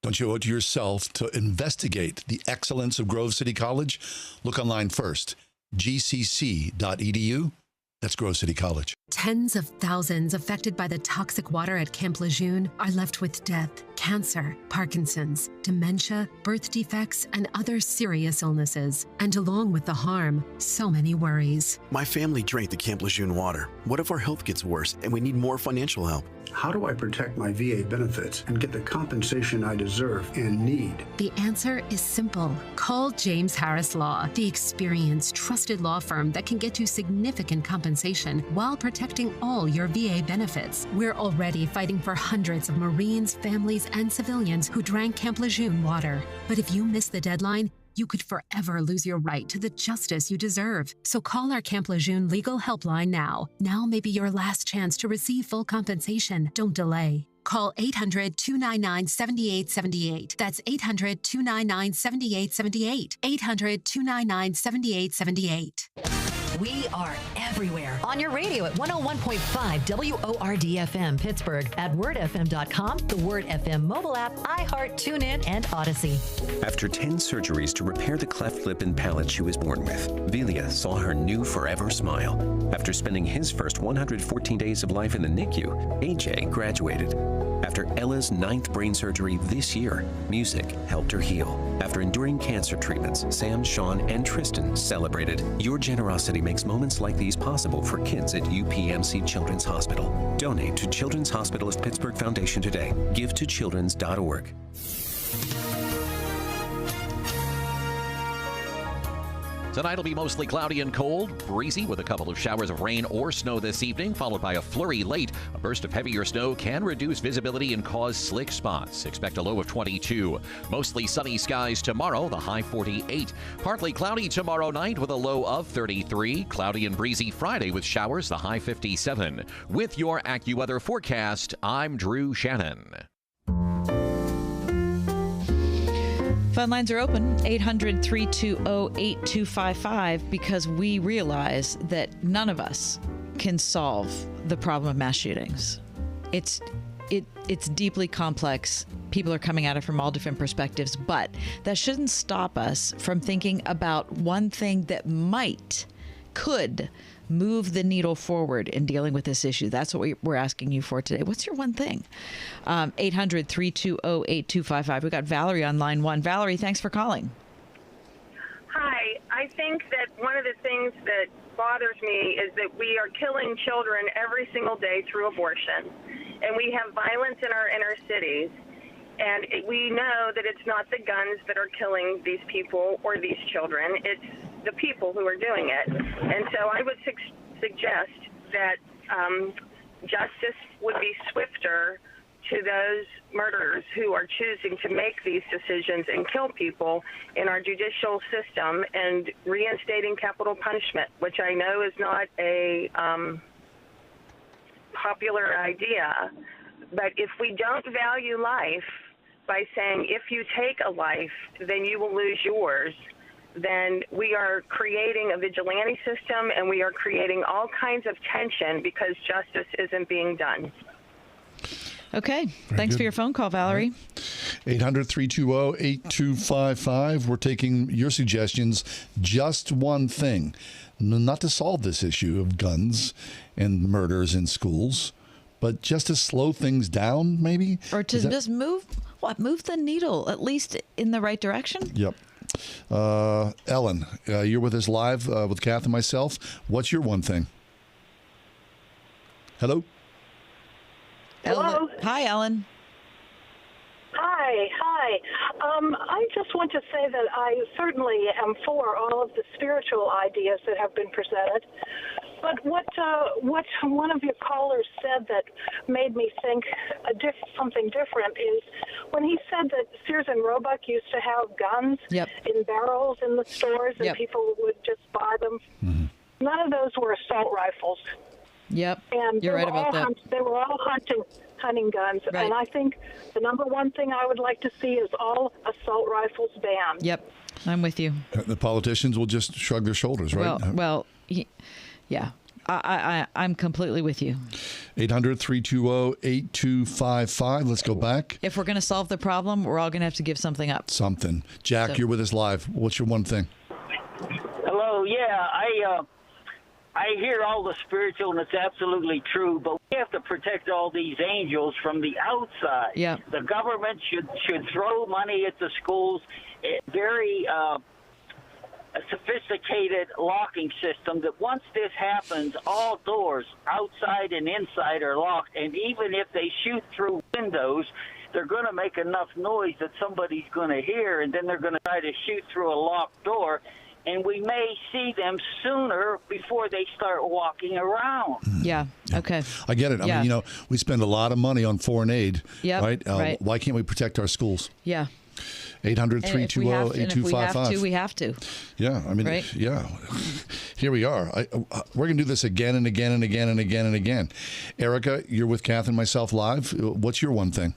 Don't you owe it to yourself to investigate the excellence of Grove City College? Look online first, gcc.edu. That's Grove City College. Tens of thousands affected by the toxic water at Camp Lejeune are left with death, cancer, Parkinson's, dementia, birth defects, and other serious illnesses. And along with the harm, so many worries. My family drank the Camp Lejeune water. What if our health gets worse and we need more financial help? How do I protect my VA benefits and get the compensation I deserve and need? The answer is simple. Call James Harris Law, the experienced, trusted law firm that can get you significant compensation while protecting all your VA benefits. We're already fighting for hundreds of Marines, families, and civilians who drank Camp Lejeune water. But if you miss the deadline, you could forever lose your right to the justice you deserve. So call our Camp Lejeune legal helpline now. Now may be your last chance to receive full compensation. Don't delay. Call 800-299-7878. That's 800-299-7878. 800-299-7878. We are everywhere. On your radio at 101.5 WORD-FM Pittsburgh, at wordfm.com, the Word FM mobile app, iHeart, TuneIn, and Odyssey. After 10 surgeries to repair the cleft lip and palate she was born with, Velia saw her new forever smile. After spending his first 114 days of life in the NICU, AJ graduated. After Ella's 9th brain surgery this year, music helped her heal. After enduring cancer treatments, Sam, Sean, and Tristan celebrated. Your generosity makes moments like these possible for kids at UPMC Children's Hospital. Donate to Children's Hospital of Pittsburgh Foundation today. Give to children's.org. Tonight will be mostly cloudy and cold, breezy with a couple of showers of rain or snow this evening, followed by a flurry late. A burst of heavier snow can reduce visibility and cause slick spots. Expect a low of 22. Mostly sunny skies tomorrow, the high 48. Partly cloudy tomorrow night with a low of 33. Cloudy and breezy Friday with showers, the high 57. With your AccuWeather forecast, I'm Drew Shannon. Phone lines are open, 800-320-8255, because we realize that none of us can solve the problem of mass shootings. It's deeply complex. People are coming at it from all different perspectives, but that shouldn't stop us from thinking about one thing that could move the needle forward in dealing with this issue. That's what we're asking you for today. What's your one thing? 800-320-8255. We got Valerie on line 1. Valerie, thanks for calling. Hi. I think that one of the things that bothers me is that we are killing children every single day through abortion, and we have violence in our inner cities. And we know that it's not the guns that are killing these people or these children. It's the people who are doing it. And so I would suggest that justice would be swifter to those murderers who are choosing to make these decisions and kill people in our judicial system, and reinstating capital punishment, which I know is not a popular idea. But if we don't value life by saying, if you take a life, then you will lose yours, then we are creating a vigilante system, and we are creating all kinds of tension because justice isn't being done. Okay. Thanks for your phone call, Valerie. 800-320-8255. We're taking your suggestions. Just one thing, not to solve this issue of guns and murders in schools, but just to slow things down, maybe? Or to just move the needle, at least in the right direction? Yep. Ellen, you're with us live with Kath and myself. What's your one thing? Hello? Hello? Hi, Ellen. Hi. I just want to say that I certainly am for all of the spiritual ideas that have been presented. But what one of your callers said that made me think something different is when he said that Sears and Roebuck used to have guns in barrels in the stores, and people would just buy them. Mm-hmm. None of those were assault rifles. Yep, and you're right about that. They were all hunting guns, right. And I think the number one thing I would like to see is all assault rifles banned. Yep, I'm with you. The politicians will just shrug their shoulders, right? Well, yeah, I'm completely with you. 800-320-8255. Let's go back. If we're going to solve the problem, we're all going to have to give something up. Something. Jack, you're with us live. What's your one thing? Hello. Yeah, I hear all the spiritual, and it's absolutely true, but we have to protect all these angels from the outside. Yeah. The government should throw money at the schools. Very sophisticated locking system that once this happens, all doors outside and inside are locked, and even if they shoot through windows, they're going to make enough noise that somebody's going to hear, and then they're going to try to shoot through a locked door, and we may see them sooner before they start walking around. Yeah. Okay. I get it. I mean, we spend a lot of money on foreign aid, right? Right. Why can't we protect our schools? Yeah. 800-320-8255. We have to. Yeah, I mean, right? Yeah. Here we are. We're going to do this again and again and again and again and again. Erica, you're with Kath and myself live. What's your one thing?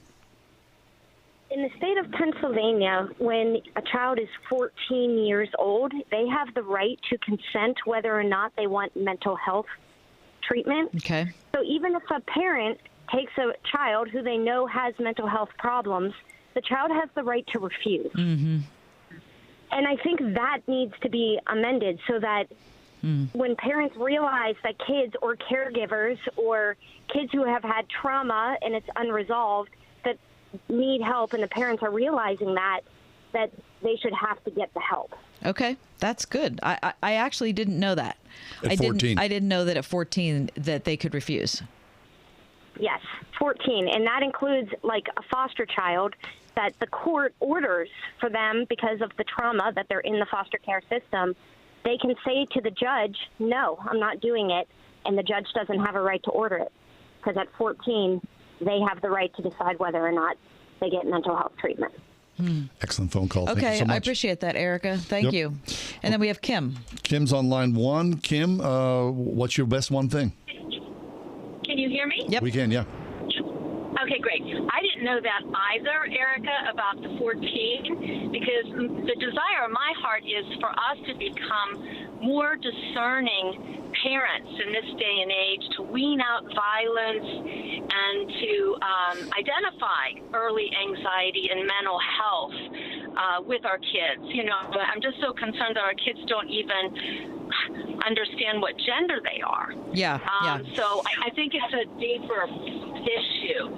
In the state of Pennsylvania, when a child is 14 years old, they have the right to consent whether or not they want mental health treatment. Okay. So even if a parent takes a child who they know has mental health problems, the child has the right to refuse. Mm-hmm. And I think that needs to be amended so that when parents realize that kids or caregivers or kids who have had trauma and it's unresolved that need help, and the parents are realizing that they should have to get the help. Okay, that's good. I actually didn't know that. At 14. I didn't know that at 14 that they could refuse. Yes, 14, and that includes like a foster child that the court orders for them because of the trauma that they're in the foster care system they can say to the judge, no, I'm not doing it, and the judge doesn't have a right to order it. Because at 14, they have the right to decide whether or not they get mental health treatment. Excellent phone call. Okay, Thank you so much. I appreciate that, Erica. Thank you. And then we have Kim. Kim's on line 1. Kim, what's your best one thing? Can you hear me? Yep. We can, yeah. Okay, great. I didn't know that either, Erica, about the 14, because the desire of my heart is for us to become more discerning parents in this day and age, to wean out violence and to identify early anxiety and mental health with our kids. You know, I'm just so concerned that our kids don't even understand what gender they are. Yeah. So I think it's a deeper issue.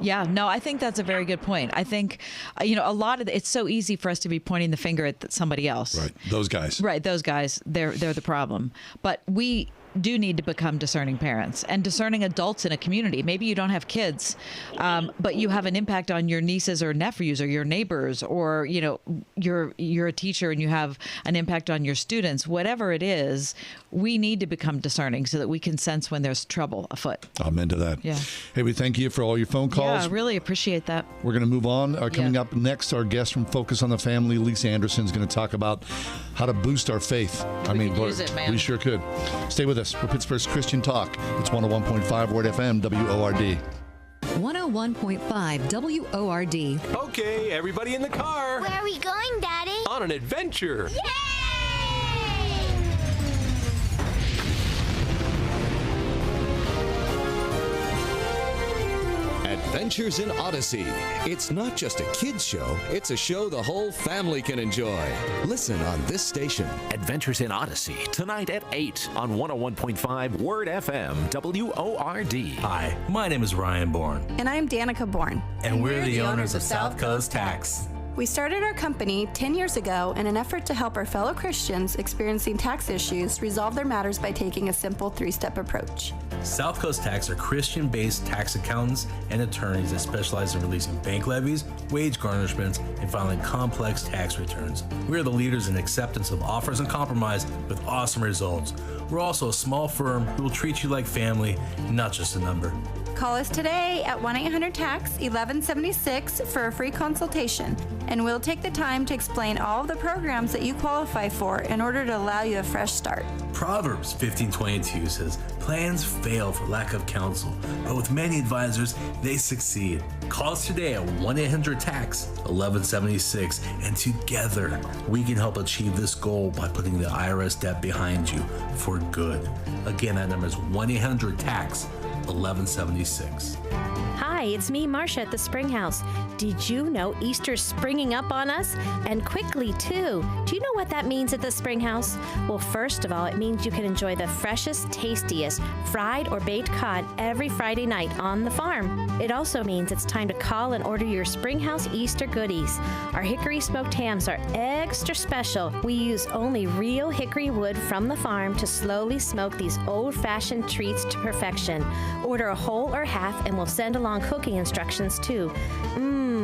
Yeah, no, I think that's a very good point. I think, a lot of it's so easy for us to be pointing the finger at somebody else. Right, those guys. Right, those guys, they're the problem. But we do need to become discerning parents and discerning adults in a community. Maybe you don't have kids, but you have an impact on your nieces or nephews or your neighbors, or you're a teacher and you have an impact on your students. Whatever it is, we need to become discerning so that we can sense when there's trouble afoot. Amen to that. Yeah. Hey, we thank you for all your phone calls. Yeah, I really appreciate that. We're going to move on. Coming up next, our guest from Focus on the Family, Lisa Anderson, is going to talk about how to boost our faith. We can use it, man. We sure could. Stay with us for Pittsburgh's Christian Talk. It's 101.5 Word FM, WORD. 101.5 WORD. Okay, everybody in the car. Where are we going, Daddy? On an adventure. Yay! Adventures in Odyssey. It's not just a kid's show, it's a show the whole family can enjoy. Listen on this station. Adventures in Odyssey, tonight at 8 on 101.5 Word FM, WORD. Hi, my name is Ryan Bourne. And I'm Danica Bourne. And we're the owners of South Coast Tax. We started our company 10 years ago in an effort to help our fellow Christians experiencing tax issues resolve their matters by taking a simple 3-step approach. South Coast Tax are Christian-based tax accountants and attorneys that specialize in releasing bank levies, wage garnishments, and filing complex tax returns. We are the leaders in acceptance of offers and compromise with awesome results. We're also a small firm who will treat you like family, not just a number. Call us today at 1-800-TAX-1176 for a free consultation, and we'll take the time to explain all of the programs that you qualify for in order to allow you a fresh start. Proverbs 15:22 says, plans fail for lack of counsel, but with many advisors, they succeed. Call us today at 1-800-TAX-1176, and together we can help achieve this goal by putting the IRS debt behind you for good. Again, that number is 1-800-TAX-1176. Hi, it's me, Marcia, at the Spring House. Did you know Easter's springing up on us? And quickly, too. Do you know what that means at the Spring House? Well, first of all, it means you can enjoy the freshest, tastiest fried or baked cod every Friday night on the farm. It also means it's time to call and order your Spring House Easter goodies. Our hickory smoked hams are extra special. We use only real hickory wood from the farm to slowly smoke these old-fashioned treats to perfection. Order a whole or half and we'll send along cooking instructions, too.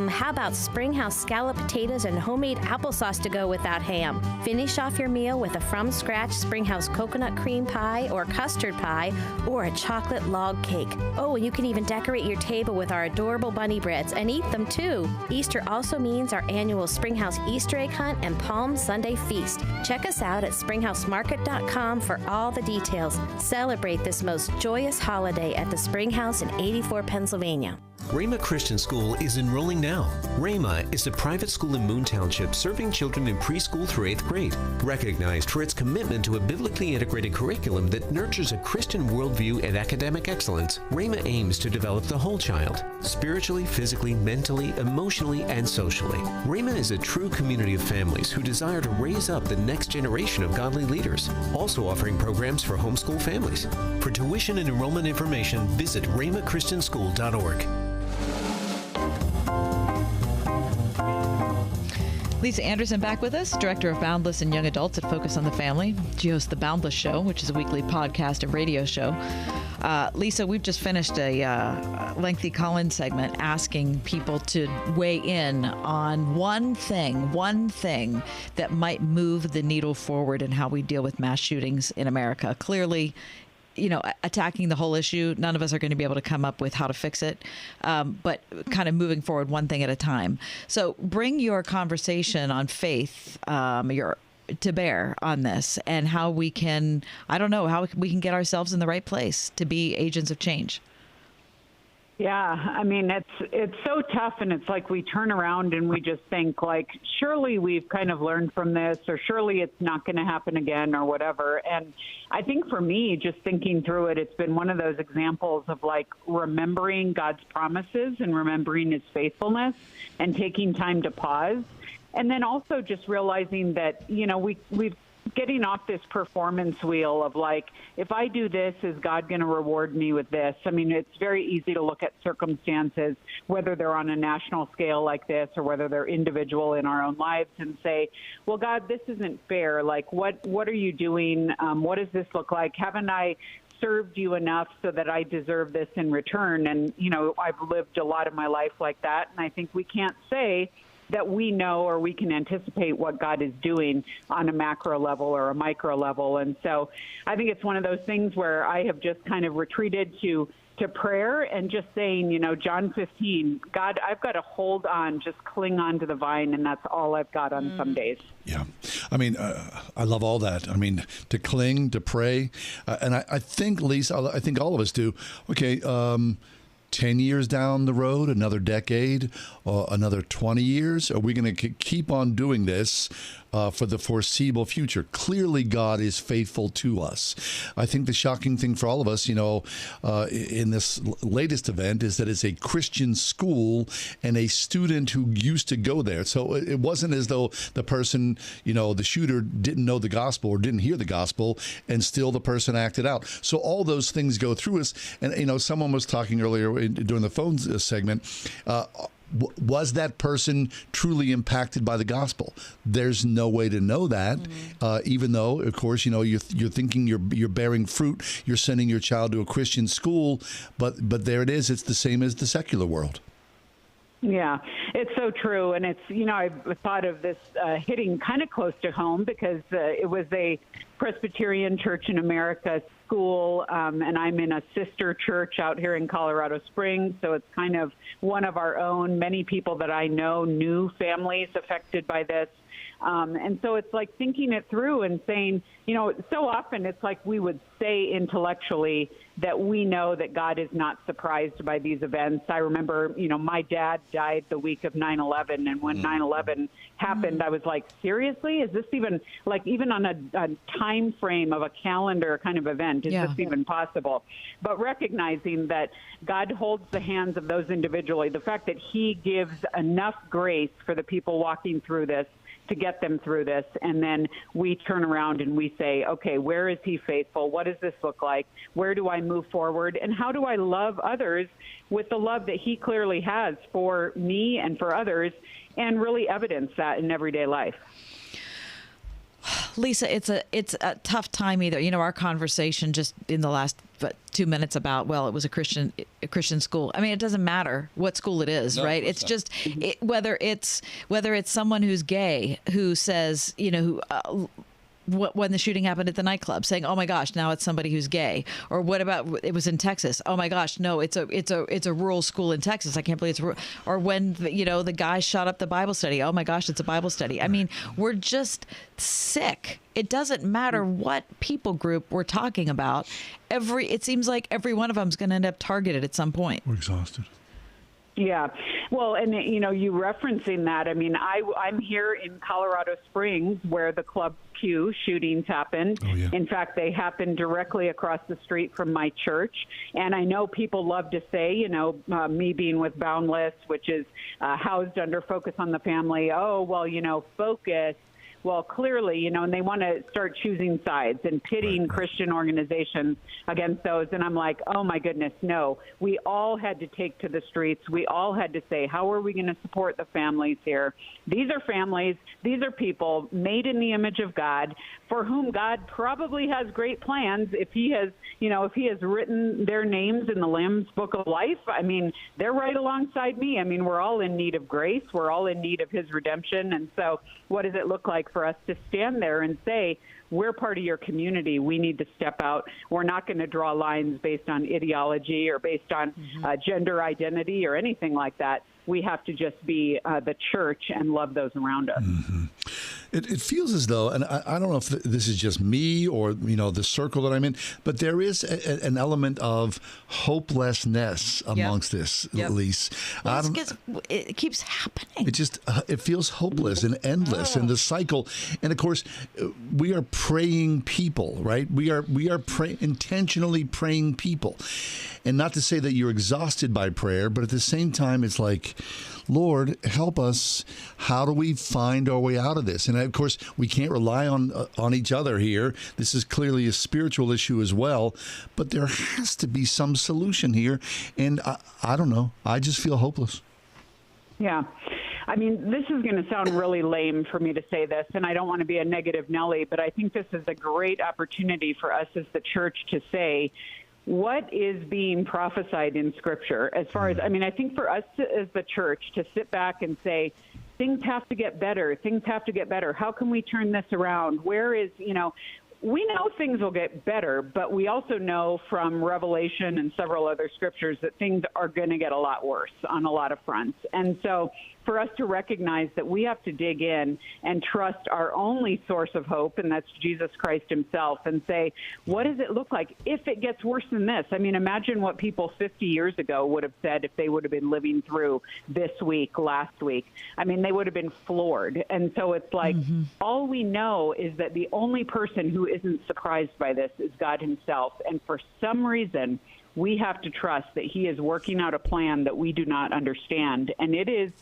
How about Spring House scalloped potatoes and homemade applesauce to go with that ham? Finish off your meal with a from-scratch Spring House coconut cream pie or custard pie or a chocolate log cake. Oh, and you can even decorate your table with our adorable bunny breads and eat them, too. Easter also means our annual Spring House Easter egg hunt and Palm Sunday feast. Check us out at springhousemarket.com for all the details. Celebrate this most joyous holiday at the Spring House in 84, Pennsylvania. Rhema Christian School is enrolling now. Rhema is a private school in Moon Township serving children in preschool through 8th grade. Recognized for its commitment to a biblically integrated curriculum that nurtures a Christian worldview and academic excellence, Rhema aims to develop the whole child, spiritually, physically, mentally, emotionally, and socially. Rhema is a true community of families who desire to raise up the next generation of godly leaders, also offering programs for homeschool families. For tuition and enrollment information, visit rhemachristianschool.org. Lisa Anderson back with us, Director of Boundless and Young Adults at Focus on the Family. She hosts the Boundless Show, which is a weekly podcast and radio show. Lisa, we've just finished a lengthy call-in segment asking people to weigh in on one thing that might move the needle forward in how we deal with mass shootings in America. Clearly, attacking the whole issue, none of us are going to be able to come up with how to fix it, but kind of moving forward one thing at a time. So bring your conversation on faith to bear on this and how we can, how we can get ourselves in the right place to be agents of change. Yeah, I mean, it's so tough, and it's like we turn around and we just think, like, surely we've kind of learned from this, or surely it's not going to happen again, or whatever. And I think for me, just thinking through it, it's been one of those examples of, like, remembering God's promises and remembering his faithfulness and taking time to pause. And then also just realizing that, we've getting off this performance wheel of, like, if I do this, is God going to reward me with this? I mean, it's very easy to look at circumstances, whether they're on a national scale like this or whether they're individual in our own lives, and say, well, God, this isn't fair. Like, what are you doing? What does this look like? Haven't I served you enough so that I deserve this in return? And, I've lived a lot of my life like that, and I think we can't say that we know or we can anticipate what God is doing on a macro level or a micro level. And so I think it's one of those things where I have just kind of retreated to prayer and just saying, John 15, God, I've got to hold on, just cling on to the vine, and that's all I've got on some days. Yeah. I mean, I love all that. I mean, to cling, to pray. And I think, Lisa, I think all of us do. Okay, 10 years down the road, another decade, another 20 years? Are we going to keep on doing this for the foreseeable future? Clearly, God is faithful to us. I think the shocking thing for all of us, in this latest event is that it's a Christian school and a student who used to go there. So it wasn't as though the person, the shooter didn't know the gospel or didn't hear the gospel, and still the person acted out. So all those things go through us. And, someone was talking earlier during the phone segment, was that person truly impacted by the gospel? There's no way to know that, even though, of course, you're thinking you're bearing fruit, you're sending your child to a Christian school, but there it is. It's the same as the secular world. Yeah, it's so true. And it's, I've thought of this hitting kind of close to home because it was a Presbyterian Church in America school, and I'm in a sister church out here in Colorado Springs, so it's kind of one of our own. Many people that I know knew families affected by this. And so it's like thinking it through and saying, so often it's like we would say intellectually that we know that God is not surprised by these events. I remember, my dad died the week of 9/11, and when 9/11 happened, I was like, seriously? Is this even on a time frame of a calendar kind of event? Is this even possible? But recognizing that God holds the hands of those individually, the fact that he gives enough grace for the people walking through this to get them through this, and then we turn around and we say, okay, where is he faithful? What does this look like? Where do I move forward? And how do I love others with the love that he clearly has for me and for others, and really evidence that in everyday life? Lisa, it's a tough time either. Our conversation just in the last 2 minutes about, well, it was a Christian school. I mean, it doesn't matter what school it is, right? It's just whether it's someone who's gay who says, when the shooting happened at the nightclub, saying, "Oh my gosh, now it's somebody who's gay," or what about it was in Texas? Oh my gosh, no, it's a rural school in Texas. I can't believe it's rural. Or when the guy shot up the Bible study. Oh my gosh, it's a Bible study. I mean, we're just sick. It doesn't matter what people group we're talking about. It seems like every one of them is going to end up targeted at some point. We're exhausted. Yeah. Well, and, you referencing that, I mean, I'm here in Colorado Springs where the Club Q shootings happened. Oh, yeah. In fact, they happened directly across the street from my church. And I know people love to say, me being with Boundless, which is housed under Focus on the Family, oh, well, Focus well, clearly, and they want to start choosing sides and pitting Christian organizations against those. And I'm like, oh, my goodness, no. We all had to take to the streets. We all had to say, how are we going to support the families here? These are families. These are people made in the image of God, for whom God probably has great plans. If he has written their names in the Lamb's Book of Life, I mean, they're right alongside me. I mean, we're all in need of grace. We're all in need of his redemption. And so what does it look like for us to stand there and say, we're part of your community. We need to step out. We're not going to draw lines based on ideology or based on gender identity or anything like that. We have to just be the church and love those around us. Mm-hmm. It feels as though, and I don't know if this is just me or, the circle that I'm in, but there is an element of hopelessness amongst this, Lise. Well, it keeps happening. It feels hopeless and endless in the cycle. And of course, we are praying people, right? We are intentionally praying people. And not to say that you're exhausted by prayer, but at the same time, it's like, Lord, help us. How do we find our way out of this? And of course, we can't rely on each other here. This is clearly a spiritual issue as well, but there has to be some solution here. And I don't know. I just feel hopeless. Yeah. I mean, this is going to sound really lame for me to say this, and I don't want to be a negative Nelly, but I think this is a great opportunity for us as the church to say, what is being prophesied in Scripture? As far as, I think for us as the church to sit back and say, things have to get better. Things have to get better. How can we turn this around? Where is, we know things will get better, but we also know from Revelation and several other scriptures that things are going to get a lot worse on a lot of fronts. And so for us to recognize that we have to dig in and trust our only source of hope, and that's Jesus Christ himself, and say, what does it look like if it gets worse than this? I mean, imagine what people 50 years ago would have said if they would have been living through this week, last week. I mean, they would have been floored. And so it's like, all we know is that the only person who isn't surprised by this is God himself. And for some reason, we have to trust that he is working out a plan that we do not understand. And it is,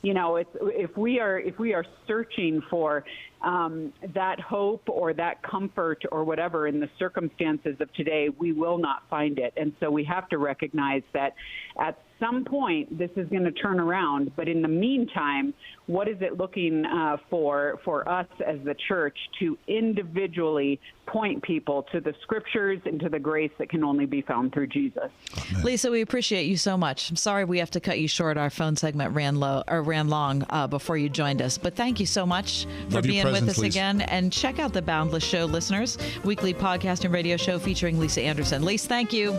if we are searching for that hope or that comfort or whatever in the circumstances of today, we will not find it. And so we have to recognize that at some point this is going to turn around. But in the meantime, what is it looking for us as the church to individually point people to the scriptures and to the grace that can only be found through Jesus? Amen. Lisa, we appreciate you so much. I'm sorry we have to cut you short. Our phone segment ran long before you joined us. But thank you so much for being with us again. And check out the Boundless Show, listeners. Weekly podcast and radio show featuring Lisa Anderson. Lisa, thank you.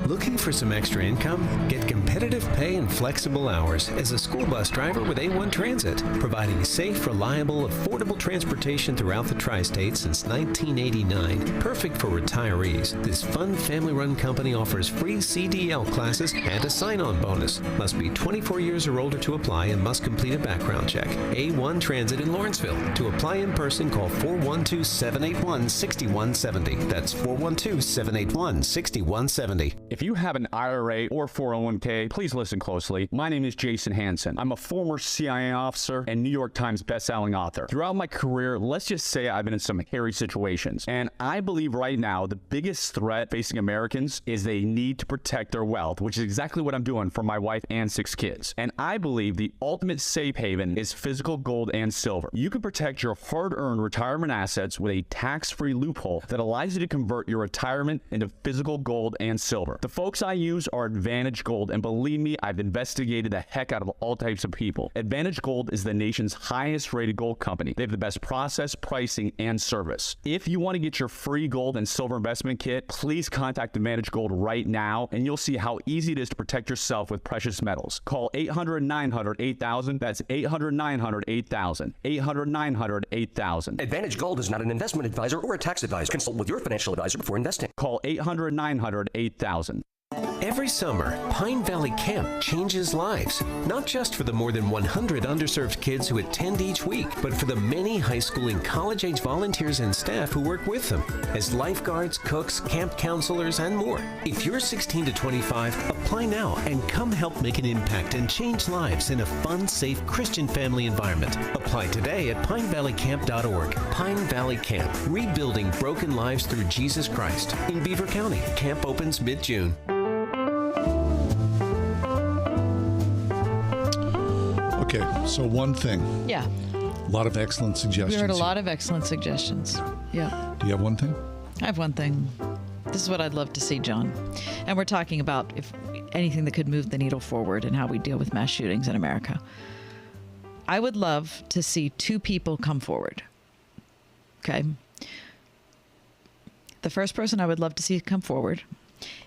Looking for some extra income? Get competitive pay and flexible hours as a school bus driver with A1 Transit, providing safe, reliable, affordable transportation throughout the tri-state since 1989. Perfect for retirees, this fun family-run company offers free CDL classes and a sign-on bonus. Must be 24 years or older to apply and must complete a background check. A1 Transit in Lawrenceville. To apply in person, call 412-781-6170. That's 412-781-6170. If you have an IRA or 401k, please listen closely. My name is Jason Hansen. I'm a former CIA officer and New York Times bestselling author. Throughout my career, let's just say I've been in some hairy situations. And I believe right now the biggest threat facing Americans is they need to protect their wealth, which is exactly what I'm doing for my wife and 6 kids. And I believe the ultimate safe haven is physical gold and silver. You can protect your hard-earned retirement assets with a tax-free loophole that allows you to convert your retirement into physical gold and silver. The folks I use are Advantage Gold, and believe me, I've investigated the heck out of all types of people. Advantage Gold is the nation's highest rated gold company. They have the best process, pricing, and service. If you want to get your free gold and silver investment kit, please contact Advantage Gold right now, and you'll see how easy it is to protect yourself with precious metals. Call 800-900-8000. That's 800-900-8000. 800-900-8000. Advantage Gold is not an investment advisor or a tax advisor. Consult with your financial advisor before investing. Call 800-900-8000. Every summer, Pine Valley Camp changes lives, not just for the more than 100 underserved kids who attend each week, but for the many high school and college-age volunteers and staff who work with them as lifeguards, cooks, camp counselors, and more. If you're 16 to 25, apply now and come help make an impact and change lives in a fun, safe Christian family environment. Apply today at pinevalleycamp.org. Pine Valley Camp, rebuilding broken lives through Jesus Christ. In Beaver County, camp opens mid-June. Okay, so one thing. Yeah. A lot of excellent suggestions. We heard a lot of excellent suggestions. Yeah. Do you have one thing? I have one thing. This is what I'd love to see, John. And we're talking about if anything that could move the needle forward and how we deal with mass shootings in America. I would love to see two people come forward. Okay. The first person I would love to see come forward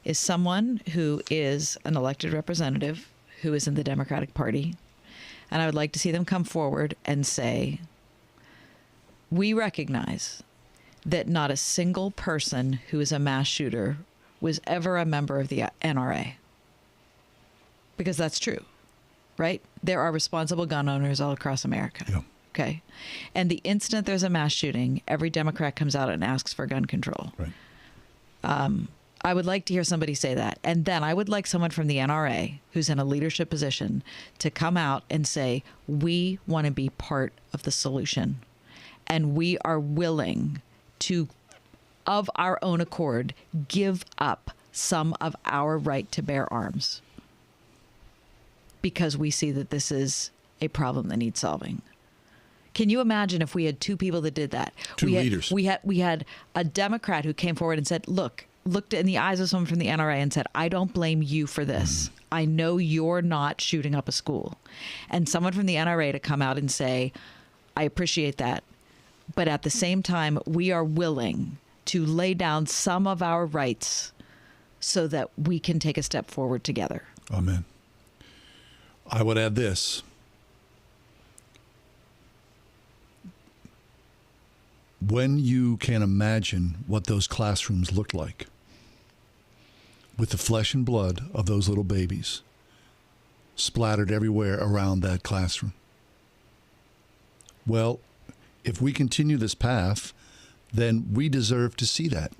is someone who is an elected representative who is in the Democratic Party. And I would like to see them come forward and say, we recognize that not a single person who is a mass shooter was ever a member of the NRA. Because that's true, right? There are responsible gun owners all across America. Yeah. Okay. And the instant there's a mass shooting, every Democrat comes out and asks for gun control. Right. I would like to hear somebody say that. And then I would like someone from the NRA who's in a leadership position to come out and say, we want to be part of the solution. And we are willing to, of our own accord, give up some of our right to bear arms. Because we see that this is a problem that needs solving. Can you imagine if we had two people that did that? Two leaders. We had a Democrat who came forward and said, looked in the eyes of someone from the NRA and said, I don't blame you for this. I know you're not shooting up a school. And someone from the NRA to come out and say, I appreciate that. But at the same time, we are willing to lay down some of our rights so that we can take a step forward together. Amen. I would add this. When you can imagine what those classrooms looked like, with the flesh and blood of those little babies splattered everywhere around that classroom. Well, if we continue this path, then we deserve to see that.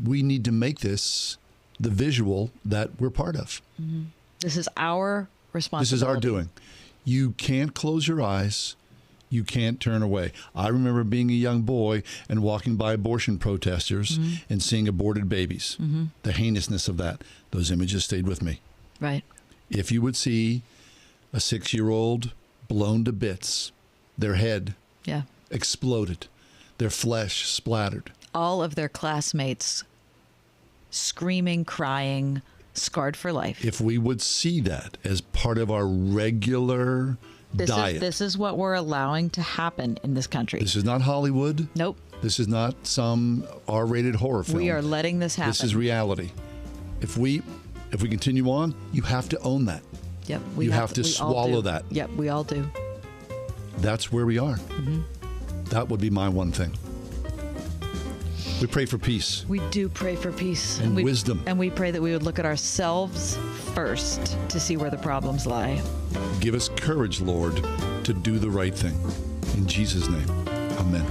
We need to make this the visual that we're part of. Mm-hmm. This is our responsibility. This is our doing. You can't close your eyes. You can't turn away. I remember being a young boy and walking by abortion protesters and seeing aborted babies. The heinousness of that. Those images stayed with me. Right. If you would see a 6-year-old blown to bits, their head exploded, their flesh splattered. All of their classmates screaming, crying, scarred for life. If we would see that as part of our regular diet. This is what we're allowing to happen in this country. This is not Hollywood. Nope. This is not some R-rated horror film. We are letting this happen. This is reality. If we continue on, you have to own that. Yep. You have to swallow that. Yep, we all do. That's where we are. That would be my one thing. We pray for peace. We do pray for peace. And wisdom. And we pray that we would look at ourselves first to see where the problems lie. Give us courage, Lord, to do the right thing. In Jesus' name, amen.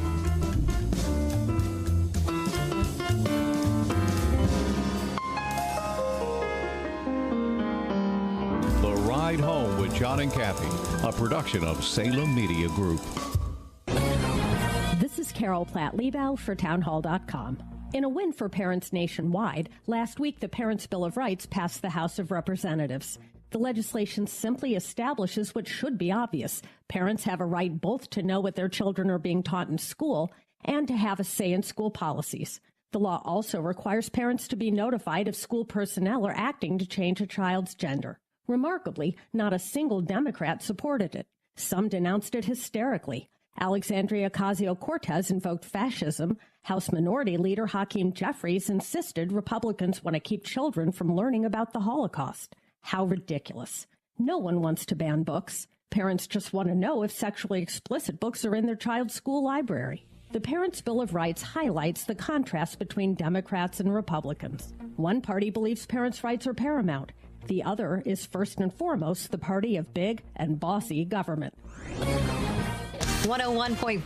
The Ride Home with John and Kathy, a production of Salem Media Group. This is Carol Platt-Liebau for townhall.com. In a win for parents nationwide, last week the Parents' Bill of Rights passed the House of Representatives. The legislation simply establishes what should be obvious. Parents have a right both to know what their children are being taught in school and to have a say in school policies. The law also requires parents to be notified if school personnel are acting to change a child's gender. Remarkably, not a single Democrat supported it. Some denounced it hysterically. Alexandria Ocasio-Cortez invoked fascism. House Minority Leader Hakeem Jeffries insisted Republicans want to keep children from learning about the Holocaust. How ridiculous. No one wants to ban books. Parents just want to know if sexually explicit books are in their child's school library. The Parents' Bill of Rights highlights the contrast between Democrats and Republicans. One party believes parents' rights are paramount. The other is first and foremost the party of big and bossy government. 101.5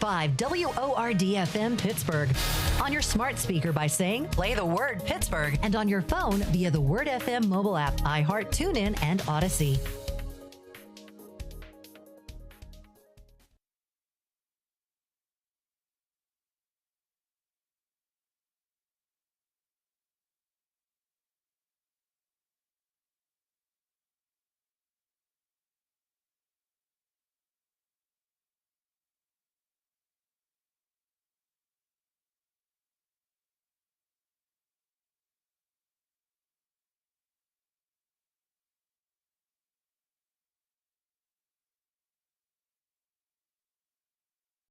WORD-FM Pittsburgh. On your smart speaker by saying, play the word Pittsburgh. And on your phone via the Word FM mobile app, iHeart, TuneIn, and Odyssey.